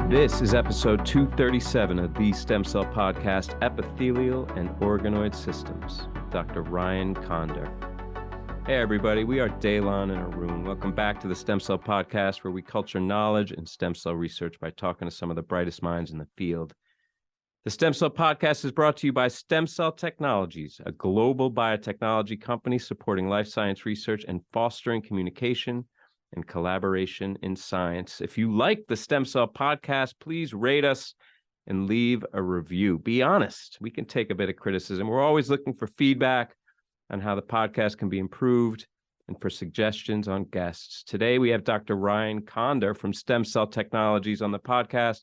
This is episode 237 of the Stem Cell Podcast, Epithelial and Organoid Systems, with Dr. Ryan Conder. Hey, everybody, we are Daylon and Arun. Welcome back to the Stem Cell Podcast, where we culture knowledge and stem cell research by talking to some of the brightest minds in the field. The Stem Cell Podcast is brought to you by STEMCELL Technologies, a global biotechnology company supporting life science research and fostering communication and collaboration in science. If you like the Stem Cell Podcast, please rate us and leave a review. Be honest. We can take a bit of criticism. We're always looking for feedback on how the podcast can be improved and for suggestions on guests. Today, we have Dr. Ryan Conder from STEMCELL Technologies on the podcast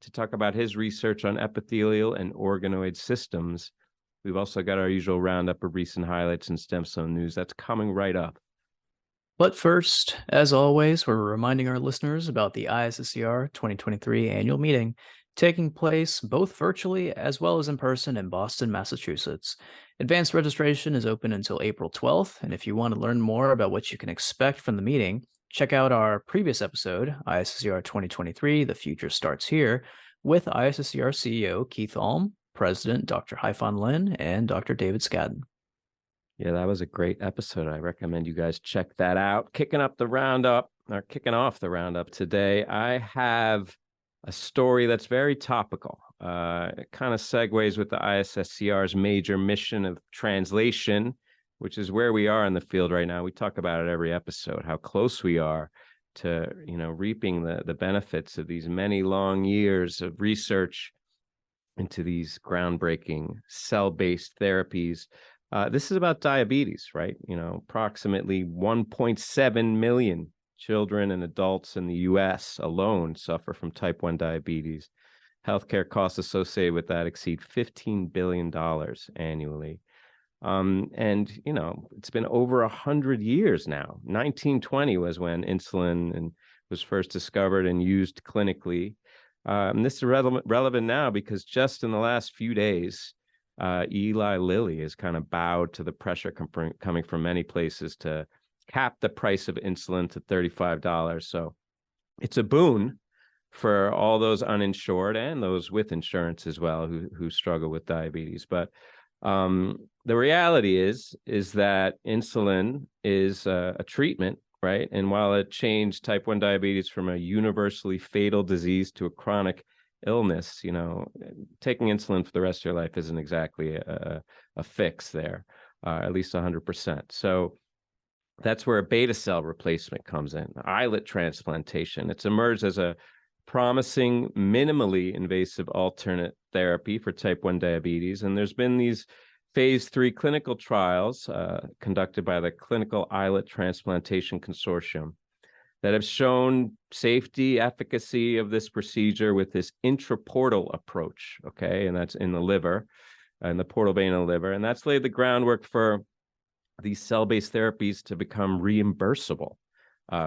to talk about his research on epithelial and organoid systems. We've also got our usual roundup of recent highlights and stem cell news. That's coming right up. But first, as always, we're reminding our listeners about the ISSCR 2023 annual meeting taking place both virtually as well as in person in Boston, Massachusetts. Advanced registration is open until April 12th, and if you want to learn more about what you can expect from the meeting, check out our previous episode, ISSCR 2023, The Future Starts Here, with ISSCR CEO Keith Alm, President Dr. Haifan Lin, and Dr. David Scadden. Yeah, that was a great episode. I recommend you guys check that out. Kicking off the roundup today, I have a story that's very topical. It kind of segues with the ISSCR's major mission of translation, which is where we are in the field right now. We talk about it every episode, how close we are to, reaping the benefits of these many long years of research into these groundbreaking cell-based therapies. This is about diabetes, right? Approximately 1.7 million children and adults in the U.S. alone suffer from type 1 diabetes. Healthcare costs associated with that exceed $15 billion annually. It's been over 100 years now. 1920 was when insulin was first discovered and used clinically. And this is relevant now because just in the last few days, Eli Lilly has kind of bowed to the pressure coming from many places to cap the price of insulin to $35. So it's a boon for all those uninsured and those with insurance as well who struggle with diabetes. But the reality is that insulin is a treatment, right? And while it changed type 1 diabetes from a universally fatal disease to a chronic illness, taking insulin for the rest of your life isn't exactly a fix there, at least 100%. So that's where a beta cell replacement comes in, islet transplantation. It's emerged as a promising, minimally invasive alternate therapy for type 1 diabetes. And there's been these phase 3 clinical trials conducted by the Clinical Islet Transplantation Consortium that have shown safety, efficacy of this procedure with this intraportal approach, okay? And that's in the liver, in the portal vein of the liver. And that's laid the groundwork for these cell-based therapies to become reimbursable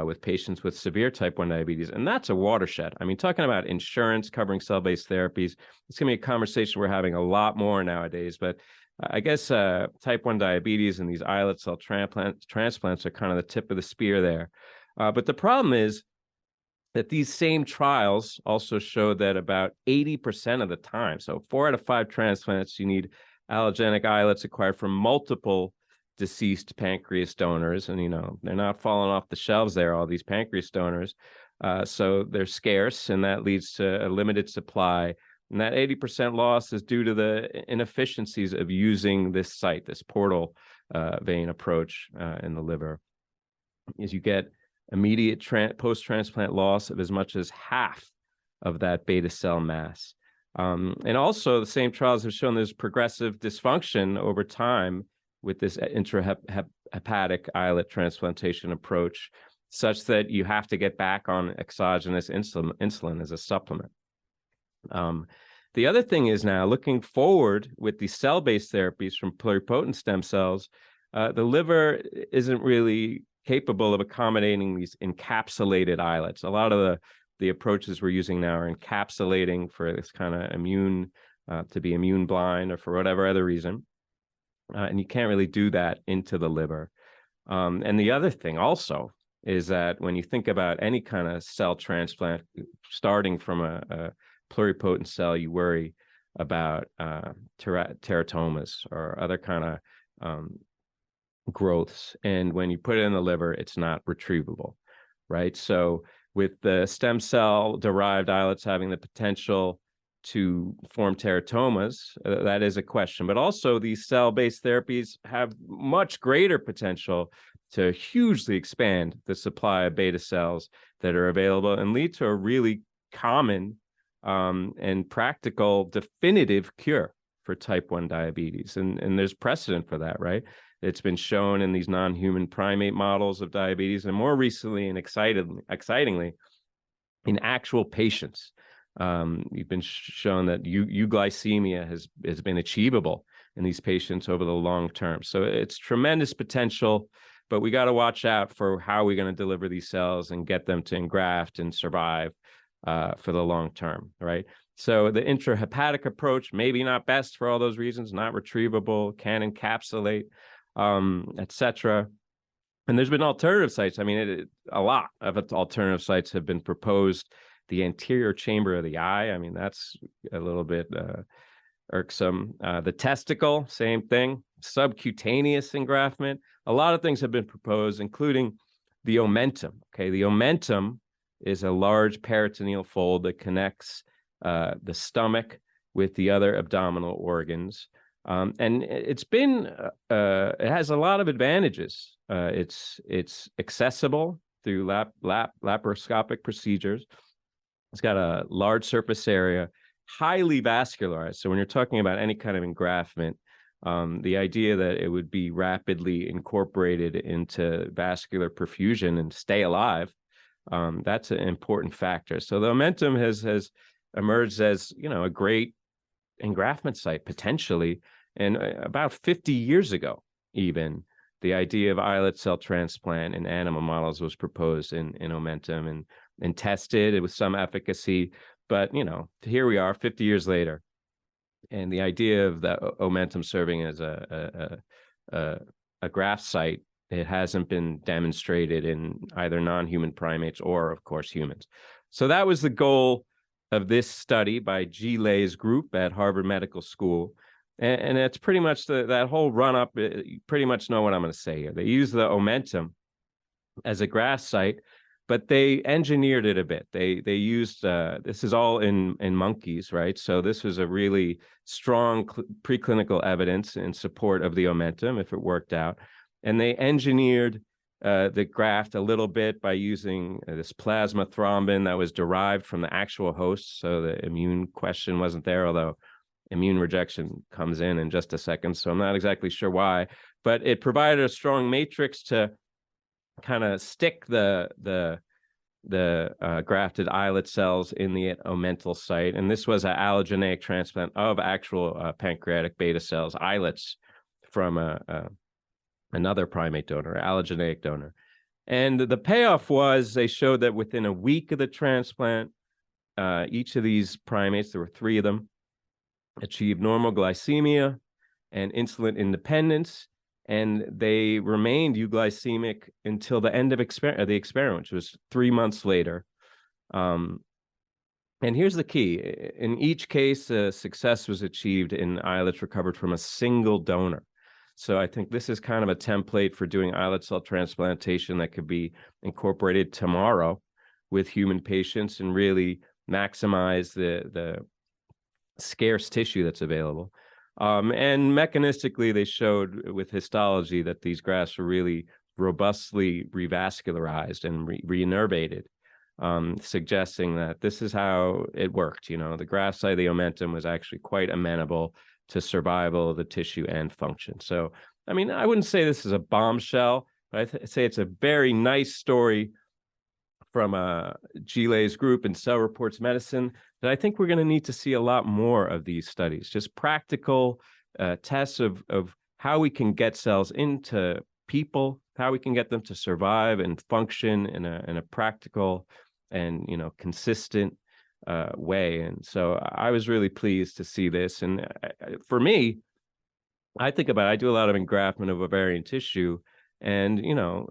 with patients with severe type 1 diabetes. And that's a watershed. I mean, talking about insurance covering cell-based therapies, it's going to be a conversation we're having a lot more nowadays. But I guess type 1 diabetes and these islet cell transplants are kind of the tip of the spear there. But the problem is that these same trials also show that about 80% of the time, so 4 out of 5 transplants, you need allogenic islets acquired from multiple deceased pancreas donors. And, they're not falling off the shelves there, all these pancreas donors. So they're scarce, and that leads to a limited supply. And that 80% loss is due to the inefficiencies of using this site, this portal vein approach in the liver. As you get immediate post-transplant loss of as much as half of that beta cell mass. And also the same trials have shown there's progressive dysfunction over time with this intrahepatic islet transplantation approach, such that you have to get back on exogenous insulin as a supplement. The other thing is now, looking forward with these cell-based therapies from pluripotent stem cells, the liver isn't really capable of accommodating these encapsulated islets. A lot of the approaches we're using now are encapsulating for this kind of immune, to be immune blind or for whatever other reason. And you can't really do that into the liver. And the other thing also is that when you think about any kind of cell transplant, starting from a pluripotent cell, you worry about teratomas or other kind of growths. And when you put it in the liver, it's not retrievable, right? So with the stem cell derived islets having the potential to form teratomas, that is a question. But also these cell-based therapies have much greater potential to hugely expand the supply of beta cells that are available and lead to a really common and practical definitive cure for type 1 diabetes. And there's precedent for that, right? It's been shown in these non-human primate models of diabetes, and more recently and excitingly, in actual patients. You've been shown that euglycemia has been achievable in these patients over the long term. So it's tremendous potential, but we got to watch out for how we're going to deliver these cells and get them to engraft and survive for the long term, right? So the intrahepatic approach, maybe not best for all those reasons, not retrievable, can encapsulate, etc. And there's been alternative sites. I mean, a lot of alternative sites have been proposed. The anterior chamber of the eye, I mean, that's a little bit irksome. The testicle, same thing. Subcutaneous engraftment. A lot of things have been proposed, including the omentum. Okay, the omentum is a large peritoneal fold that connects the stomach with the other abdominal organs. And it has a lot of advantages. It's accessible through laparoscopic procedures. It's got a large surface area, highly vascularized. So when you're talking about any kind of engraftment, the idea that it would be rapidly incorporated into vascular perfusion and stay alive, that's an important factor. So the omentum has emerged as, a great engraftment site potentially. And about 50 years ago, even, the idea of islet cell transplant in animal models was proposed in omentum and tested with some efficacy. But, here we are 50 years later. And the idea of the omentum serving as a graft site, it hasn't been demonstrated in either non-human primates or, of course, humans. So that was the goal of this study by G. Lay's group at Harvard Medical School. And it's pretty much that whole run-up. You pretty much know what I'm going to say here. They use the omentum as a graft site, but they engineered it a bit. They used this is all in monkeys, right? So this was a really strong preclinical evidence in support of the omentum if it worked out. And they engineered the graft a little bit by using this plasma thrombin that was derived from the actual host. So the immune question wasn't there, although immune rejection comes in just a second. So I'm not exactly sure why, but it provided a strong matrix to kind of stick the grafted islet cells in the omental site. And this was an allogeneic transplant of actual pancreatic beta cells, islets, from another primate donor, allogeneic donor. And the payoff was they showed that within a week of the transplant, each of these primates, there were 3 of them, achieved normal glycemia and insulin independence, and they remained euglycemic until the end of the experiment, which was 3 months later. And here's the key. In each case, success was achieved in islets recovered from a single donor. So I think this is kind of a template for doing islet cell transplantation that could be incorporated tomorrow with human patients and really maximize the scarce tissue that's available. And mechanistically, they showed with histology that these grafts were really robustly revascularized and reinnervated, suggesting that this is how it worked. The graft site of the omentum was actually quite amenable to survival of the tissue and function. So, I mean, I wouldn't say this is a bombshell, but I'd say it's a very nice story from G. Lay's group in Cell Reports Medicine that I think we're going to need to see a lot more of these studies, just practical tests of how we can get cells into people, how we can get them to survive and function in a practical and consistent way. And so I was really pleased to see this. And for me, I do a lot of engraftment of ovarian tissue, And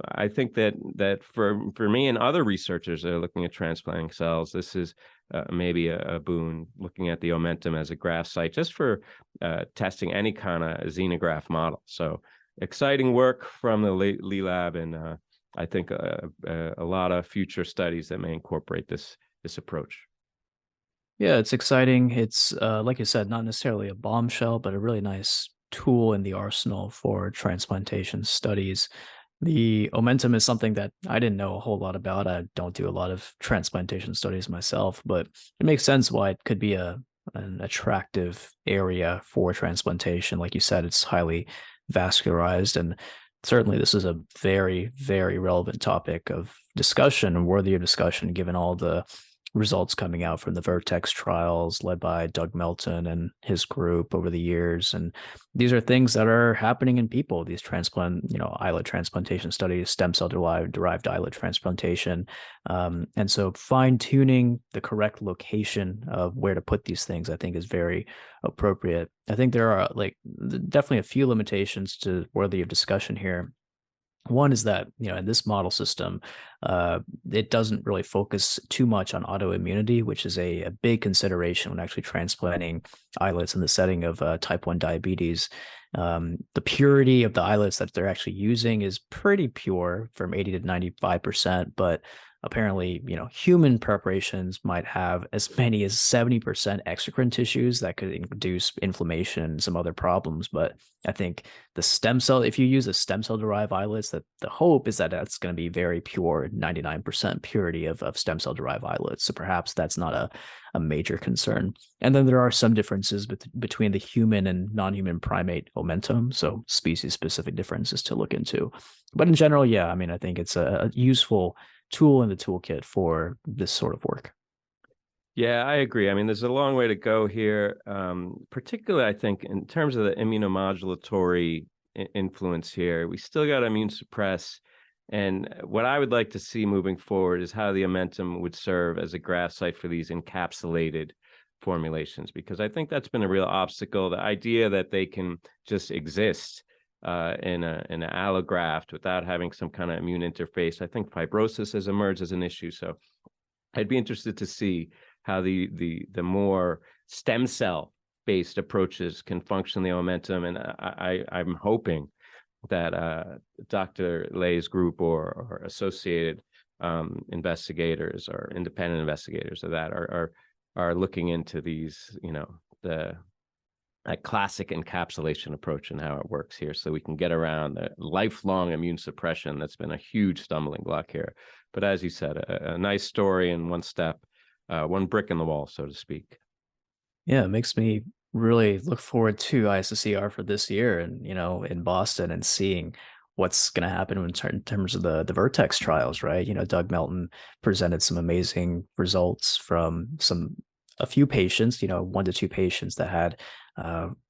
I think that for me and other researchers that are looking at transplanting cells, this is maybe a boon, looking at the omentum as a graft site just for testing any kind of xenograft model. So exciting work from the Lee Lab, and I think a lot of future studies that may incorporate this approach. Yeah, it's exciting. It's like you said, not necessarily a bombshell, but a really nice tool in the arsenal for transplantation studies. The omentum is something that I didn't know a whole lot about. I don't do a lot of transplantation studies myself, but it makes sense why it could be an attractive area for transplantation. Like you said, it's highly vascularized, and certainly this is a very, very relevant topic of discussion and worthy of discussion given all the results coming out from the Vertex trials led by Doug Melton and his group over the years. And these are things that are happening in people, these islet transplantation studies, stem cell derived islet transplantation. And so fine tuning the correct location of where to put these things, I think, is very appropriate. I think there are definitely a few limitations to worthy of discussion here. One is that, in this model system, it doesn't really focus too much on autoimmunity, which is a big consideration when actually transplanting islets in the setting of type 1 diabetes. The purity of the islets that they're actually using is pretty pure, from 80 to 95%, but apparently, human preparations might have as many as 70% exocrine tissues that could induce inflammation and some other problems. But I think if you use a stem cell derived islets, that the hope is that that's going to be very pure, 99% purity of stem cell derived islets. So perhaps that's not a major concern. And then there are some differences between the human and non-human primate omentum, so species specific differences to look into. But in general, yeah, I think it's a useful tool in the toolkit for this sort of work. Yeah, I agree. There's a long way to go here, particularly, I think, in terms of the immunomodulatory influence here. We still got to immune suppress. And what I would like to see moving forward is how the omentum would serve as a graft site for these encapsulated formulations, because I think that's been a real obstacle. The idea that they can just exist in an allograft without having some kind of immune interface. I think fibrosis has emerged as an issue. So I'd be interested to see how the more stem cell based approaches can function the omentum. And I'm hoping that Dr. Lay's group or associated investigators or independent investigators of that are looking into these, the classic encapsulation approach and how it works here, so we can get around the lifelong immune suppression that's been a huge stumbling block here. But as you said, a nice story and one step, one brick in the wall, so to speak. Yeah, it makes me really look forward to ISSCR for this year and, in Boston, and seeing what's going to happen in terms of the Vertex trials, right? Doug Melton presented some amazing results from a few patients, 1 to 2 patients that had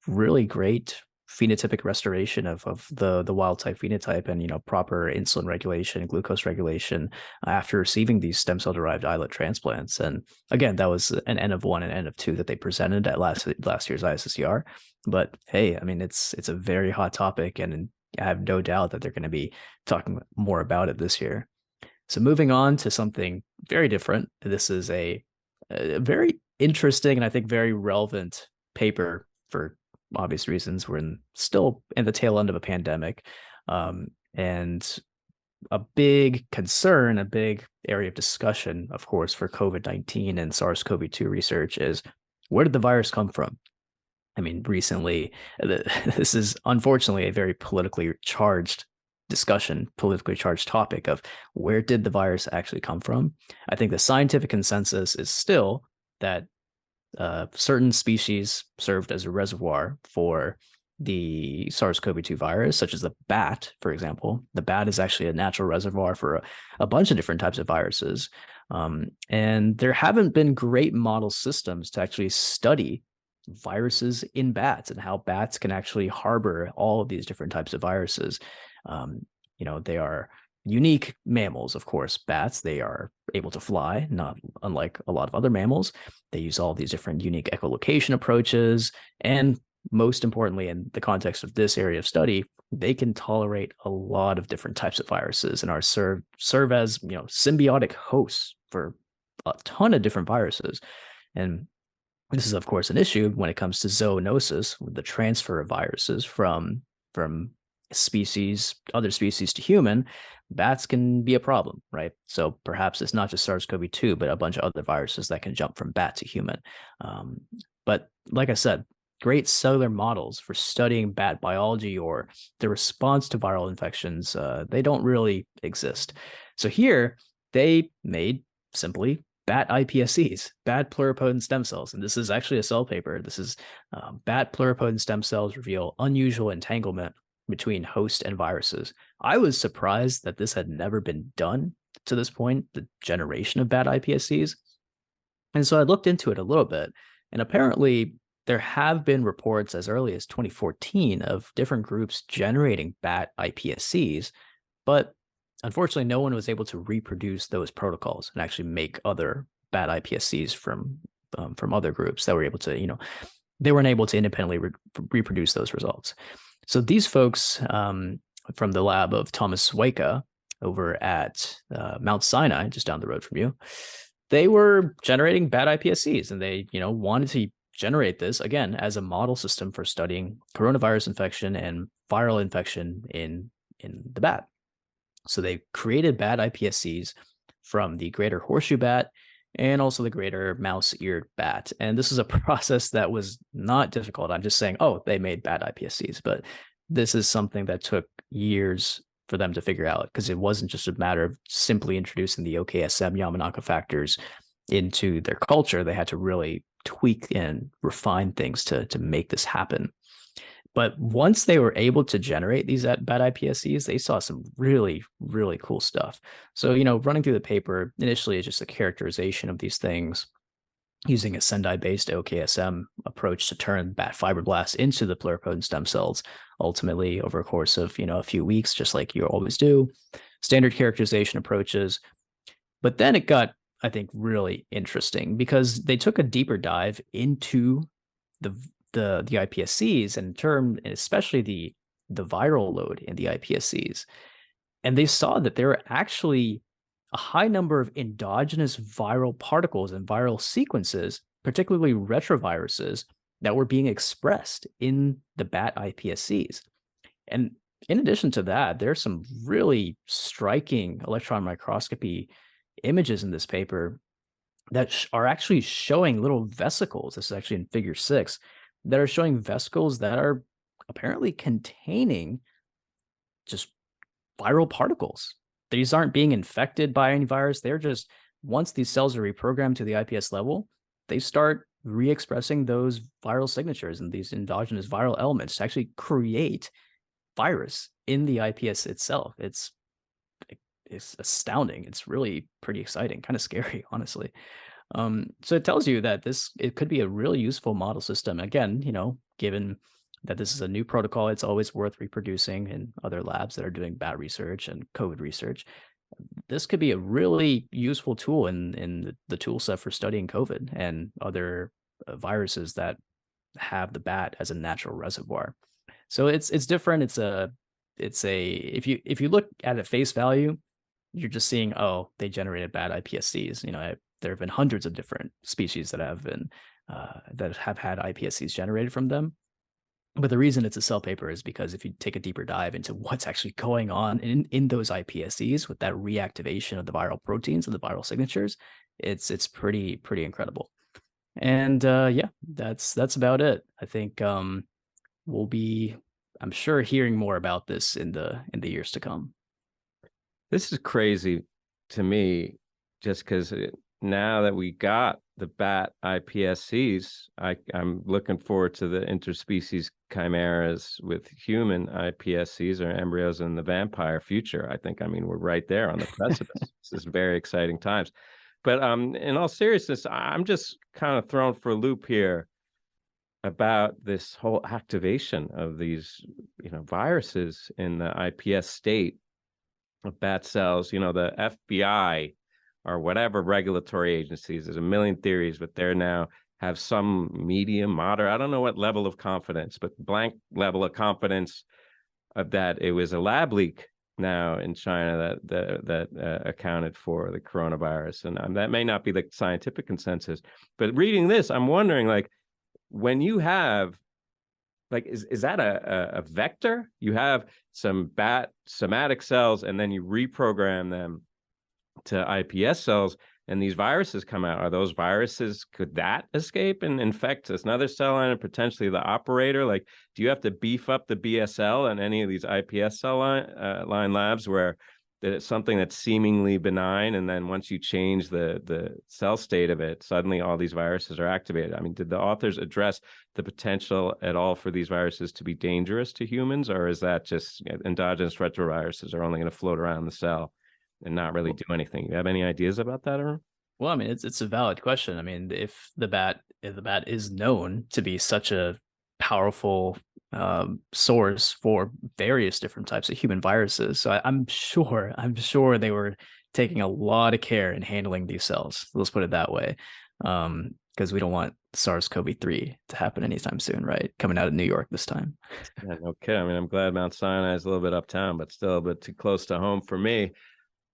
really great phenotypic restoration of the wild type phenotype, and proper insulin regulation and glucose regulation after receiving these stem cell derived islet transplants. And again, that was an N of 1 and N of 2 that they presented at last year's ISSCR. But hey, it's a very hot topic, and I have no doubt that they're going to be talking more about it this year. So moving on to something very different. This is a very interesting and I think very relevant paper for obvious reasons. We're still in the tail end of a pandemic, and a big concern, a big area of discussion, of course, for COVID-19 and SARS-CoV-2 research is, where did the virus come from? Recently, this is unfortunately a very politically charged discussion, politically charged topic of where did the virus actually come from? I think the scientific consensus is still that certain species served as a reservoir for the SARS-CoV-2 virus, such as the bat, for example. The bat is actually a natural reservoir for a bunch of different types of viruses. And there haven't been great model systems to actually study viruses in bats and how bats can actually harbor all of these different types of viruses. They are unique mammals, of course. Bats, they are able to fly, not unlike a lot of other mammals. They use all these different unique echolocation approaches. And most importantly, in the context of this area of study, they can tolerate a lot of different types of viruses and are serve as, symbiotic hosts for a ton of different viruses. And this is, of course, an issue when it comes to zoonosis, with the transfer of viruses from other species to human. Bats can be a problem, right? So perhaps it's not just SARS-CoV-2, but a bunch of other viruses that can jump from bat to human. Um, but like I said, great cellular models for studying bat biology or the response to viral infections, they don't really exist. So here, they made simply bat iPSCs, bat pluripotent stem cells. And this is actually a Cell paper. This is bat pluripotent stem cells reveal unusual entanglement between host and viruses. I was surprised that this had never been done to this point, the generation of bat iPSCs. And so I looked into it a little bit, and apparently there have been reports as early as 2014 of different groups generating bat iPSCs, but unfortunately, no one was able to reproduce those protocols and actually make other bat iPSCs from other groups that were able to, they weren't able to independently reproduce those results. So these folks from the lab of Thomas Waika over at Mount Sinai, just down the road from you, they were generating bat iPSCs, and they, wanted to generate this again as a model system for studying coronavirus infection and viral infection in the bat. So they created bat iPSCs from the greater horseshoe bat and also the greater mouse-eared bat. And this is a process that was not difficult. I'm just saying, oh, they made bat iPSCs, but this is something that took years for them to figure out, because it wasn't just a matter of simply introducing the OKSM Yamanaka factors into their culture. They had to really tweak and refine things to make this happen. But once they were able to generate these bat iPSCs, they saw some really, really cool stuff. So, running through the paper, initially it's just a characterization of these things using a Sendai-based OKSM approach to turn bat fibroblasts into the pluripotent stem cells, ultimately over a course of, a few weeks, just like you always do. Standard characterization approaches. But then it got, I think, really interesting, because they took a deeper dive into the iPSCs and especially the viral load in the iPSCs. And they saw that there were actually a high number of endogenous viral particles and viral sequences, particularly retroviruses, that were being expressed in the bat iPSCs. And in addition to that, there's some really striking electron microscopy images in this paper that are actually showing little vesicles. This is actually in figure 6, that are showing vesicles that are apparently containing just viral particles. These aren't being infected by any virus. They're just, once these cells are reprogrammed to the iPS level, they start re-expressing those viral signatures and these endogenous viral elements to actually create virus in the iPS itself. It's astounding. It's really pretty exciting, kind of scary, honestly. So it tells you that it could be a really useful model system. Again, given that this is a new protocol, it's always worth reproducing in other labs that are doing bat research and COVID research. This could be a really useful tool in the tool set for studying COVID and other viruses that have the bat as a natural reservoir. So it's different. If you look at it face value, you're just seeing, oh, they generated bat iPSCs. There have been hundreds of different species that have had iPSCs generated from them. But the reason it's a Cell paper is because if you take a deeper dive into what's actually going on in those iPSCs with that reactivation of the viral proteins and the viral signatures, it's pretty incredible. And yeah, that's about it. I think we'll be, I'm sure, hearing more about this in the years to come. This is crazy to me, just because now that we got the bat iPSCs, I'm looking forward to the interspecies chimeras with human iPSCs or embryos in the vampire future. We're right there on the precipice. This is very exciting times. But in all seriousness, I'm just kind of thrown for a loop here about this whole activation of these, viruses in the iPS state of bat cells. The FBI or whatever regulatory agencies, there's a million theories, but they're now have some medium, moderate, I don't know what level of confidence, but blank level of confidence that it was a lab leak now in China that accounted for the coronavirus, and that may not be the scientific consensus. But reading this, I'm wondering, like, when you have, like, is that a vector? You have some bat somatic cells, and then you reprogram them to iPS cells, and these viruses come out. Are those viruses, could that escape and infect another cell line and potentially the operator? Like, do you have to beef up the BSL and any of these iPS cell line labs where it's something that's seemingly benign, and then once you change the cell state of it, suddenly all these viruses are activated? I mean, did the authors address the potential at all for these viruses to be dangerous to humans, or is that just endogenous retroviruses are only going to float around the cell and not really do anything? You have any ideas about that, or? Well, I mean, it's a valid question. I mean, if the bat is known to be such a powerful source for various different types of human viruses, so I'm sure they were taking a lot of care in handling these cells. Let's put it that way, because we don't want SARS-CoV-3 to happen anytime soon, right? Coming out of New York this time. Yeah, no kidding. I mean, I'm glad Mount Sinai is a little bit uptown, but still a bit too close to home for me.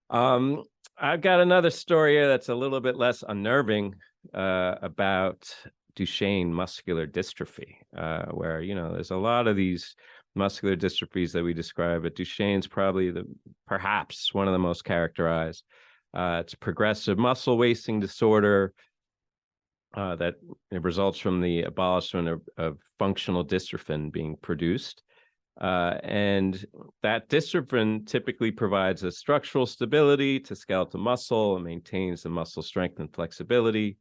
I've got another story here that's a little bit less unnerving about Duchenne muscular dystrophy, where, you know, there's a lot of these muscular dystrophies that we describe, but Duchenne's probably perhaps one of the most characterized. It's a progressive muscle wasting disorder that it results from the abolishment of functional dystrophin being produced. And that dystrophin typically provides a structural stability to skeletal muscle and maintains the muscle strength and flexibility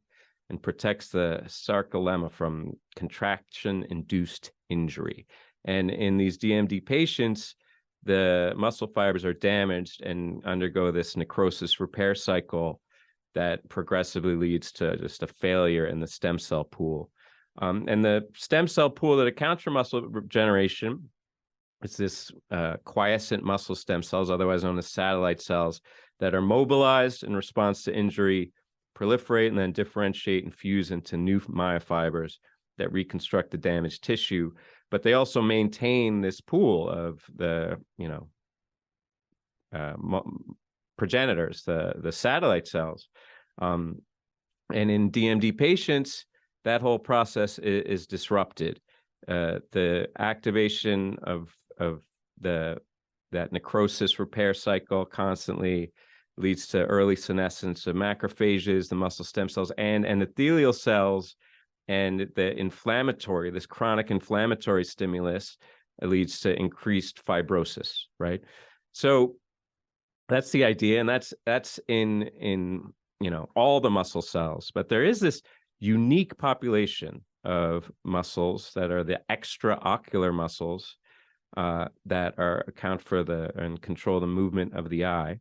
and protects the sarcolemma from contraction-induced injury. And in these DMD patients, the muscle fibers are damaged and undergo this necrosis repair cycle that progressively leads to just a failure in the stem cell pool. And the stem cell pool that accounts for muscle regeneration, it's this quiescent muscle stem cells, otherwise known as satellite cells, that are mobilized in response to injury, proliferate, and then differentiate and fuse into new myofibers that reconstruct the damaged tissue. But they also maintain this pool of the, progenitors, the satellite cells. And in DMD patients, that whole process is disrupted. The activation of that necrosis repair cycle constantly leads to early senescence of macrophages, the muscle stem cells, and endothelial cells, and this chronic inflammatory stimulus leads to increased fibrosis, right? So that's the idea, and that's in all the muscle cells. But there is this unique population of muscles that are the extraocular muscles that account for and control the movement of the eye.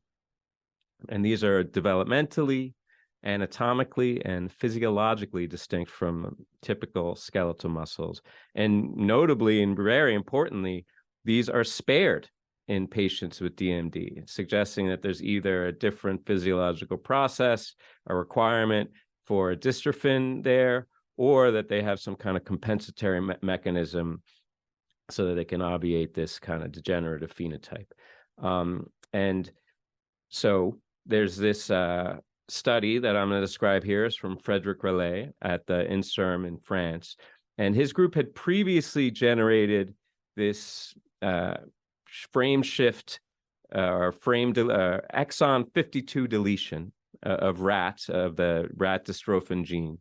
And these are developmentally, anatomically, and physiologically distinct from typical skeletal muscles. And notably, and very importantly, these are spared in patients with DMD, suggesting that there's either a different physiological process, a requirement for a dystrophin there, or that they have some kind of compensatory mechanism so that they can obviate this kind of degenerative phenotype. And so there's this study that I'm going to describe here is from Frederic Relay at the INSERM in France. And his group had previously generated this frame shift or exon 52 deletion of rats, of the rat dystrophin gene.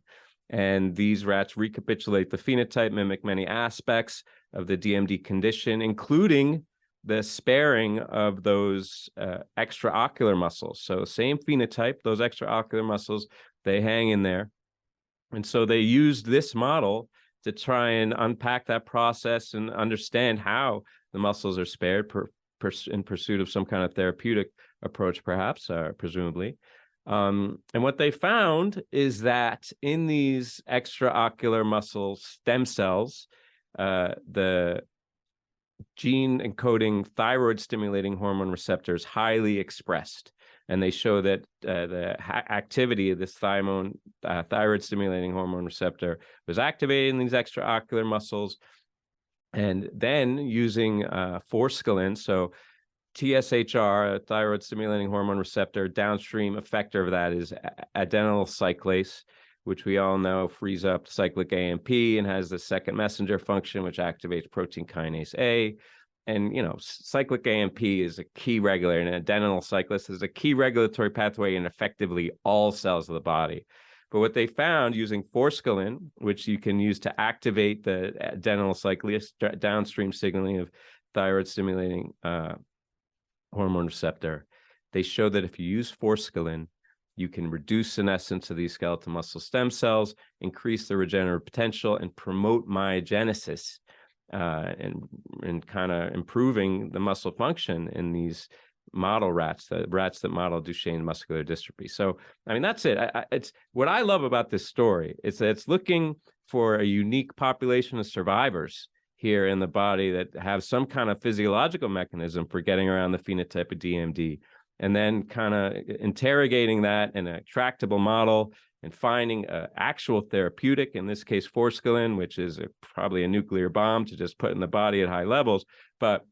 And these rats recapitulate the phenotype, mimic many aspects of the DMD condition, including the sparing of those extraocular muscles. So same phenotype, those extraocular muscles, they hang in there. And so they used this model to try and unpack that process and understand how the muscles are spared in pursuit of some kind of therapeutic approach, perhaps, presumably. And what they found is that in these extraocular muscle stem cells, the gene encoding thyroid stimulating hormone receptor is highly expressed. And they show that the activity of this thyroid stimulating hormone receptor was activated in these extraocular muscles. And then using forskolin, so TSHR, a thyroid stimulating hormone receptor, downstream effector of that is adenyl cyclase, which we all know frees up cyclic AMP and has the second messenger function, which activates protein kinase A. And, cyclic AMP is a key regulator, and adenyl cyclase is a key regulatory pathway in effectively all cells of the body. But what they found using forskolin, which you can use to activate the adenyl cyclase downstream signaling of thyroid stimulating hormone receptor, they show that if you use forskolin, you can reduce senescence of these skeletal muscle stem cells, increase the regenerative potential, and promote myogenesis, and kind of improving the muscle function in these model rats, the rats that model Duchenne muscular dystrophy. So, I mean, that's it. It's what I love about this story is that it's looking for a unique population of survivors here in the body that have some kind of physiological mechanism for getting around the phenotype of DMD, and then kind of interrogating that in a tractable model and finding an actual therapeutic, in this case, forskolin, which is probably a nuclear bomb to just put in the body at high levels. But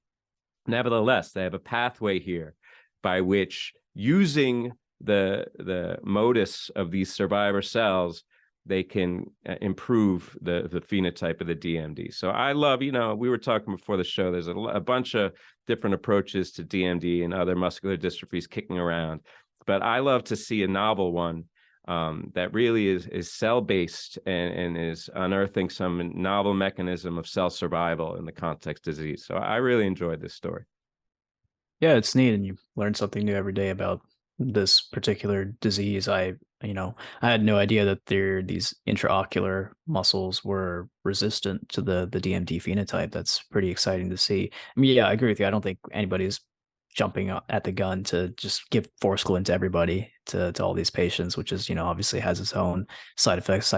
nevertheless, they have a pathway here by which, using the modus of these survivor cells, they can improve the phenotype of the DMD. So I love, we were talking before the show, there's a bunch of different approaches to DMD and other muscular dystrophies kicking around, but I love to see a novel one that really is cell-based and is unearthing some novel mechanism of cell survival in the context of disease. So I really enjoyed this story. Yeah, it's neat, and you learn something new every day about this particular disease. I had no idea that these intraocular muscles were resistant to the DMD phenotype. That's pretty exciting to see. I mean, yeah, I agree with you. I don't think anybody's jumping at the gun to just give forskolin to everybody, to all these patients, which is, obviously has its own side effects,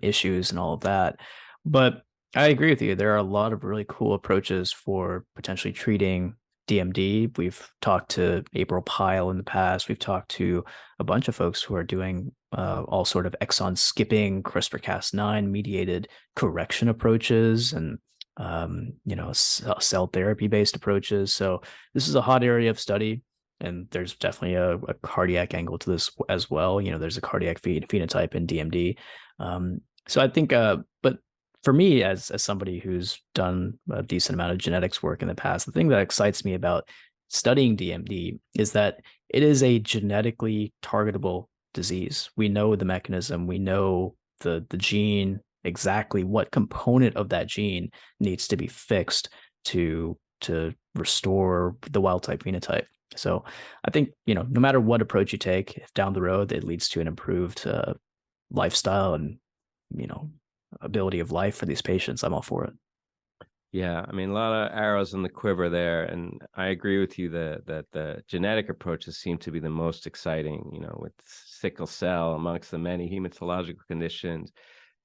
issues and all of that. But I agree with you. There are a lot of really cool approaches for potentially treating DMD. We've talked to April Pyle in the past. We've talked to a bunch of folks who are doing all sort of exon skipping, CRISPR-Cas9 mediated correction approaches, and cell therapy based approaches. So this is a hot area of study, and there's definitely a cardiac angle to this as well. There's a cardiac phenotype in DMD. So I think, but for me, as somebody who's done a decent amount of genetics work in the past, the thing that excites me about studying DMD is that it is a genetically targetable disease. We know the mechanism, we know the gene, exactly what component of that gene needs to be fixed to restore the wild type phenotype. So I think, no matter what approach you take, if down the road it leads to an improved lifestyle and, ability of life for these patients, I'm all for it. Yeah, I mean, a lot of arrows in the quiver there, and I agree with you that the genetic approaches seem to be the most exciting, with sickle cell amongst the many hematological conditions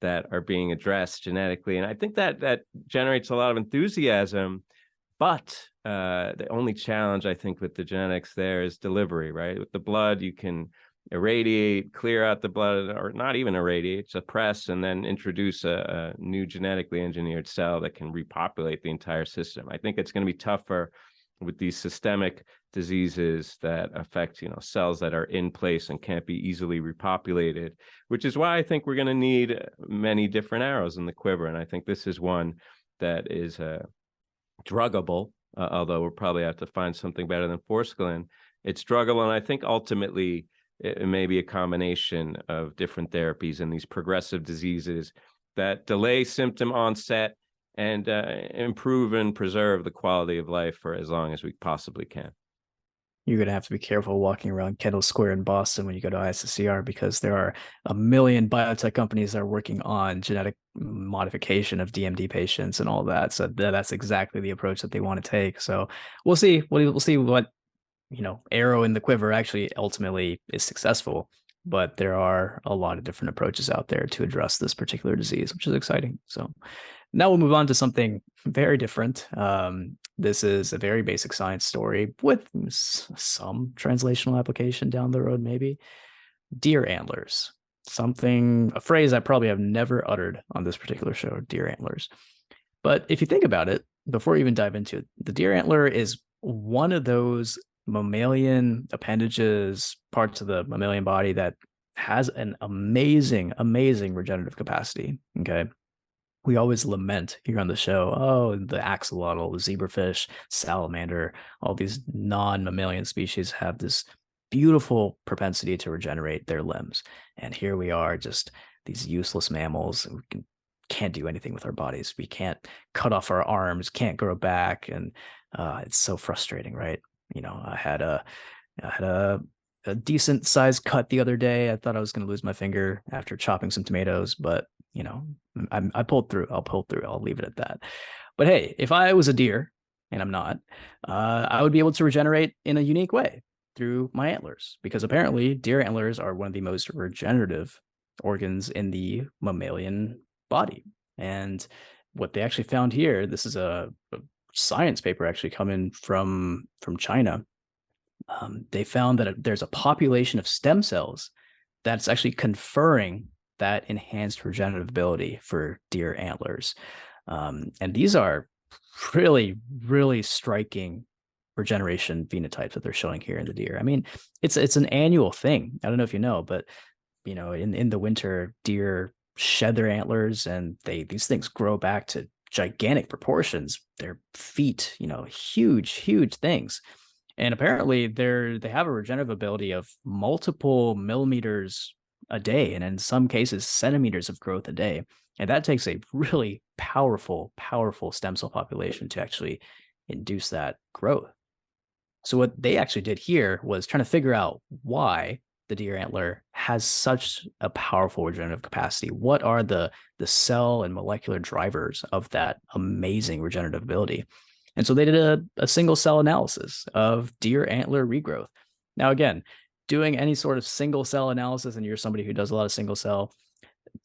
that are being addressed genetically. And I think that generates a lot of enthusiasm, but the only challenge I think with the genetics there is delivery, right? With the blood, you can irradiate, clear out the blood, or not even irradiate, suppress, and then introduce a new genetically engineered cell that can repopulate the entire system. I think it's going to be tougher with these systemic diseases that affect, cells that are in place and can't be easily repopulated, which is why I think we're going to need many different arrows in the quiver. And I think this is one that is druggable, although we'll probably have to find something better than forskolin. It's druggable, and I think ultimately it may be a combination of different therapies in these progressive diseases that delay symptom onset and improve and preserve the quality of life for as long as we possibly can. You're going to have to be careful walking around Kendall Square in Boston when you go to ISSCR, because there are a million biotech companies that are working on genetic modification of DMD patients and all that. So that's exactly the approach that they want to take. So we'll see. We'll see what arrow in the quiver actually ultimately is successful. But there are a lot of different approaches out there to address this particular disease, which is exciting. So now we'll move on to something very different. This is a very basic science story with some translational application down the road, maybe. Deer antlers, a phrase I probably have never uttered on this particular show, deer antlers. But if you think about it, before we even dive into it, the deer antler is one of those mammalian appendages, parts of the mammalian body that has an amazing, amazing regenerative capacity. Okay. We always lament here on the show, oh, the axolotl, the zebrafish, salamander, all these non-mammalian species have this beautiful propensity to regenerate their limbs. And here we are, just these useless mammals. Can't do anything with our bodies. We can't cut off our arms, can't grow back. And it's so frustrating, right? I had a decent sized cut the other day. I thought I was going to lose my finger after chopping some tomatoes, but I pulled through. I'll pull through. I'll leave it at that. But hey, if I was a deer, and I'm not, I would be able to regenerate in a unique way through my antlers, because apparently deer antlers are one of the most regenerative organs in the mammalian body. And what they actually found here, this is a science paper actually coming from China. They found that there's a population of stem cells that's actually conferring that enhanced regenerative ability for deer antlers. And these are really, really striking regeneration phenotypes that they're showing here in the deer. I mean, it's an annual thing. I don't know if you know, but in the winter, deer shed their antlers and these things grow back to gigantic proportions. Their feet, huge, huge things. And apparently they have a regenerative ability of multiple millimeters a day, and in some cases, centimeters of growth a day. And that takes a really powerful, powerful stem cell population to actually induce that growth. So what they actually did here was trying to figure out why the deer antler has such a powerful regenerative capacity. What are the cell and molecular drivers of that amazing regenerative ability? And so they did a single cell analysis of deer antler regrowth. Now, again, doing any sort of single cell analysis, and you're somebody who does a lot of single cell,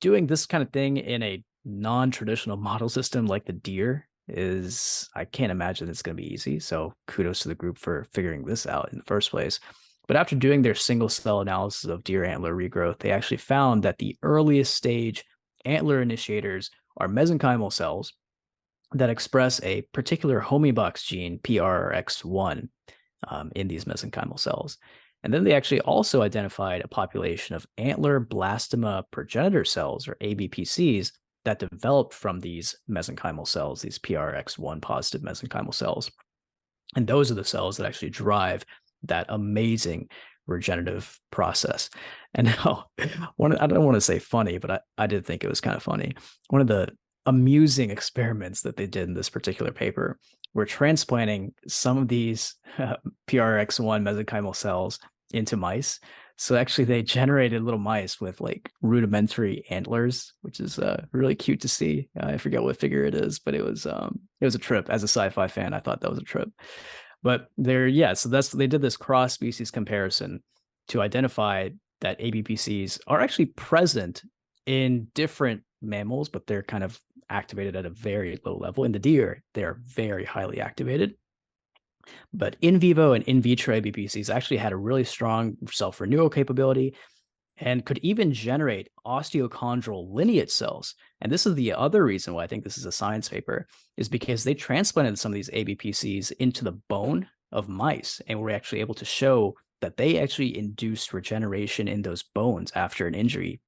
doing this kind of thing in a non-traditional model system like the deer I can't imagine it's going to be easy. So kudos to the group for figuring this out in the first place. But after doing their single cell analysis of deer antler regrowth, they actually found that the earliest stage antler initiators are mesenchymal cells that express a particular homeobox gene, PRX1, in these mesenchymal cells. And then they actually also identified a population of antler blastoma progenitor cells, or ABPCs, that developed from these mesenchymal cells, these PRX1 positive mesenchymal cells. And those are the cells that actually drive that amazing regenerative process. And now, I don't want to say funny, but I did think it was kind of funny. One of the amusing experiments that they did in this particular paper were transplanting some of these PRX1 mesenchymal cells into mice. So actually they generated little mice with like rudimentary antlers, which is really cute to see. I forget what figure it is, but it was a trip. As a sci-fi fan, I thought that was a trip. But so they did this cross species comparison to identify that ABPCs are actually present in different mammals, but they're kind of activated at a very low level. In the deer, they're very highly activated. But in vivo and in vitro ABPCs actually had a really strong self-renewal capability and could even generate osteochondral lineage cells. And this is the other reason why I think this is a science paper, is because they transplanted some of these ABPCs into the bone of mice and were actually able to show that they actually induced regeneration in those bones after an injury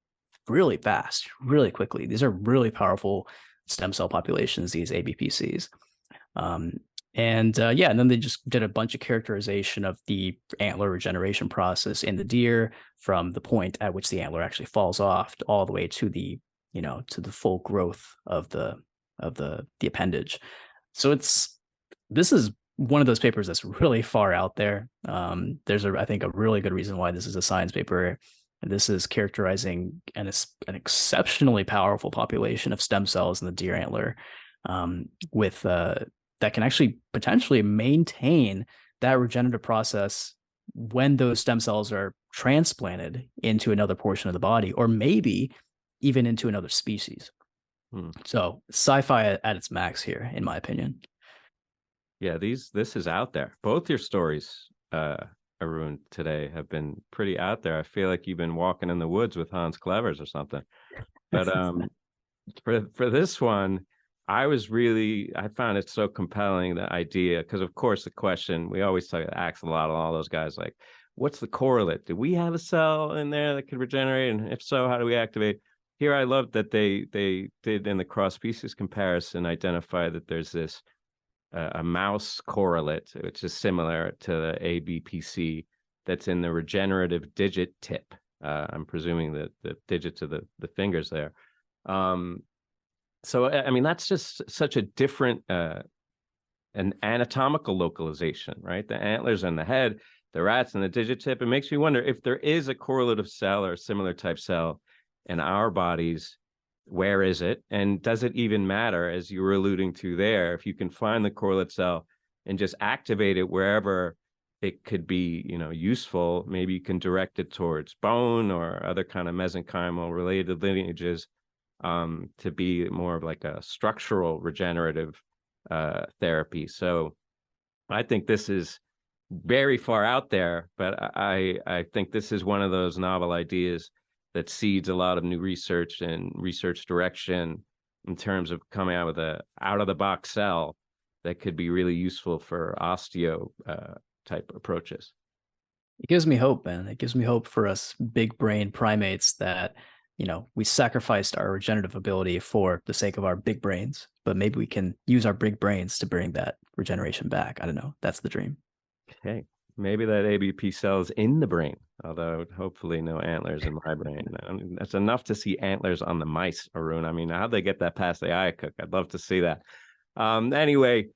really fast, really quickly. These are really powerful stem cell populations, these ABPCs. And then they just did a bunch of characterization of the antler regeneration process in the deer from the point at which the antler actually falls off all the way to the full growth of the appendage. So this is one of those papers that's really far out there. There's I think a really good reason why this is a science paper. And this is characterizing an exceptionally powerful population of stem cells in the deer antler with that can actually potentially maintain that regenerative process when those stem cells are transplanted into another portion of the body, or maybe even into another species. So sci-fi at its max here, in my opinion. Yeah, this is out there. Both your stories, Arun, today have been pretty out there. I feel like you've been walking in the woods with Hans Clevers or something. But for this one, I found it so compelling, the idea, because of course the question we always ask a lot of all those guys, like, what's the correlate? Do we have a cell in there that could regenerate? And if so, how do we activate? Here, I love that they did in the cross species comparison identify that there's this a mouse correlate, which is similar to the ABPC that's in the regenerative digit tip. I'm presuming that the digits of the fingers there. So, I mean, that's just such a different an anatomical localization, right? The antlers and the head, the rats and the digit tip. It makes me wonder if there is a correlative cell or a similar type cell in our bodies. Where is it? And does it even matter, as you were alluding to there, if you can find the correlate cell and just activate it wherever it could be, useful, maybe you can direct it towards bone or other kind of mesenchymal related lineages, to be more of like a structural regenerative therapy. So I think this is very far out there, but I think this is one of those novel ideas that seeds a lot of new research and research direction in terms of coming out with a out of the box cell that could be really useful for osteo type approaches. It gives me hope, man. It gives me hope for us big brain primates that, we sacrificed our regenerative ability for the sake of our big brains, but maybe we can use our big brains to bring that regeneration back. I don't know. That's the dream. Okay. Maybe that ABP cell is in the brain, although hopefully no antlers in my brain. That's enough to see antlers on the mice, Arun. I mean, how'd they get that past the IACUC? I'd love to see that. Anyway,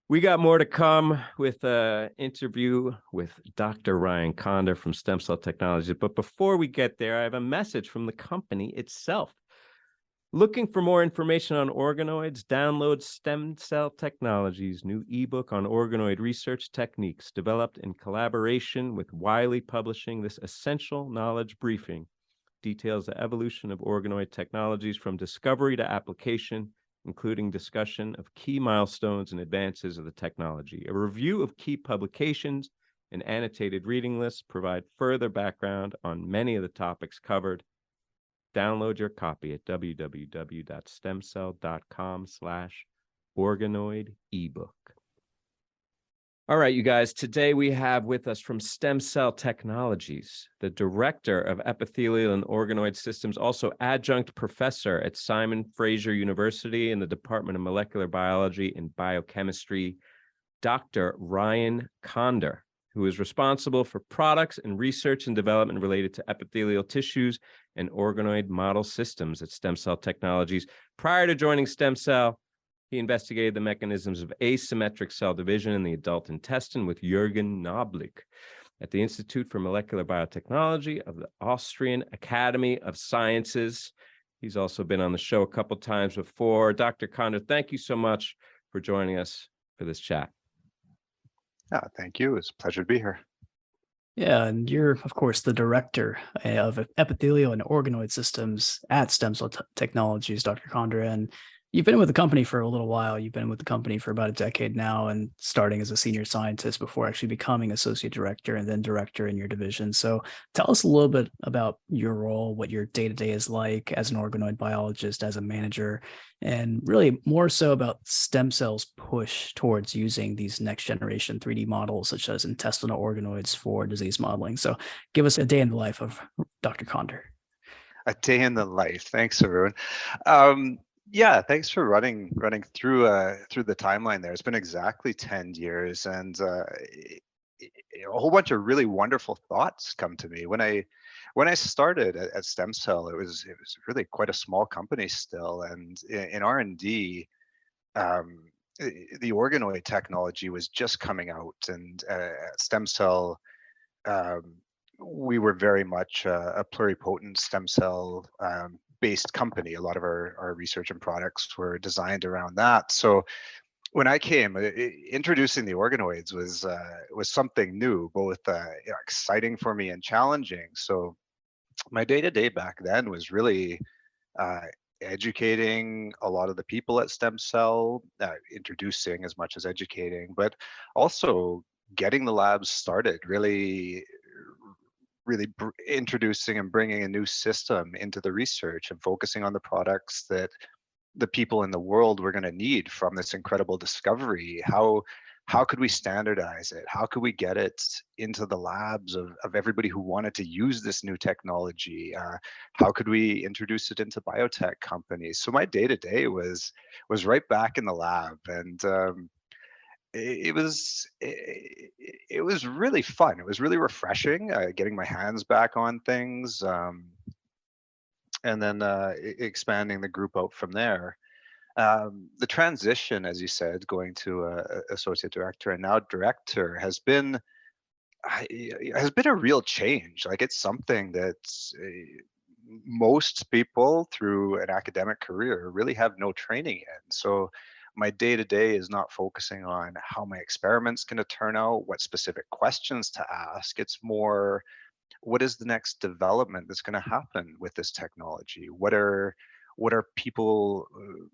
we got more to come with an interview with Dr. Ryan Conder from STEMCELL Technologies. But before we get there, I have a message from the company itself. Looking for more information on organoids? Download STEMCELL Technologies' new ebook on organoid research techniques, developed in collaboration with Wiley Publishing. This essential knowledge briefing details the evolution of organoid technologies from discovery to application, including discussion of key milestones and advances of the technology. A review of key publications and annotated reading lists provide further background on many of the topics covered. Download your copy at www.stemcell.com/organoid ebook. All right, you guys, today we have with us from STEMCELL Technologies, the director of Epithelial and Organoid Systems, also adjunct professor at Simon Fraser University in the Department of Molecular Biology and Biochemistry, Dr. Ryan Conder, who is responsible for products and research and development related to epithelial tissues and organoid model systems at STEMCELL Technologies. Prior to joining STEMCELL, he investigated the mechanisms of asymmetric cell division in the adult intestine with Jürgen Noblich at the Institute for Molecular Biotechnology of the Austrian Academy of Sciences. He's also been on the show a couple times before. Dr. Conder, thank you so much for joining us for this chat. Thank you. It's a pleasure to be here. Yeah, and you're, of course, the director of Epithelial and Organoid Systems at STEMCELL Technologies, Dr. Conder, and you've been with the company for a little while. You've been with the company for about a decade now, and starting as a senior scientist before actually becoming associate director and then director in your division. So tell us a little bit about your role, what your day-to-day is like as an organoid biologist, as a manager, and really more so about STEMCELL's push towards using these next generation 3D models, such as intestinal organoids for disease modeling. So give us a day in the life of Dr. Conder. A day in the life. Thanks, Arun. Yeah, thanks for running through the timeline there. It's been exactly 10 years, and a whole bunch of really wonderful thoughts come to me. When I started at STEMCELL, it was really quite a small company still, and in R&D, the organoid technology was just coming out, and at STEMCELL, we were very much a pluripotent stem cell based company. A lot of our research and products were designed around that. So when I came, introducing the organoids was something new, both exciting for me and challenging. So my day-to-day back then was really educating a lot of the people at STEMCELL, introducing as much as educating, but also getting the labs started, really introducing and bringing a new system into the research and focusing on the products that the people in the world we're going to need from this incredible discovery. How could we standardize it? How could we get it into the labs of everybody who wanted to use this new technology? How could we introduce it into biotech companies? So my day-to-day was right back in the lab, and it was really fun. It was really refreshing, getting my hands back on things, and then expanding the group out from there. The transition, as you said, going to associate director and now director has been a real change. Like, it's something that most people through an academic career really have no training in. So my day-to-day is not focusing on how my experiment's going to turn out, what specific questions to ask. It's more, what is the next development that's going to happen with this technology? What are people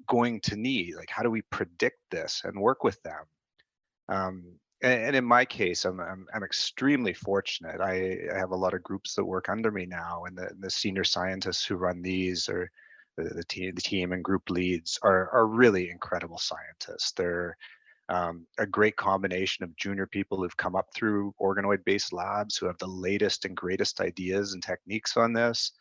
going to need? Like, how do we predict this and work with them? And in my case, I'm extremely fortunate. I have a lot of groups that work under me now, and the senior scientists who run these, or the team and group leads, are really incredible scientists. They're a great combination of junior people who've come up through organoid-based labs, who have the latest and greatest ideas and techniques on this,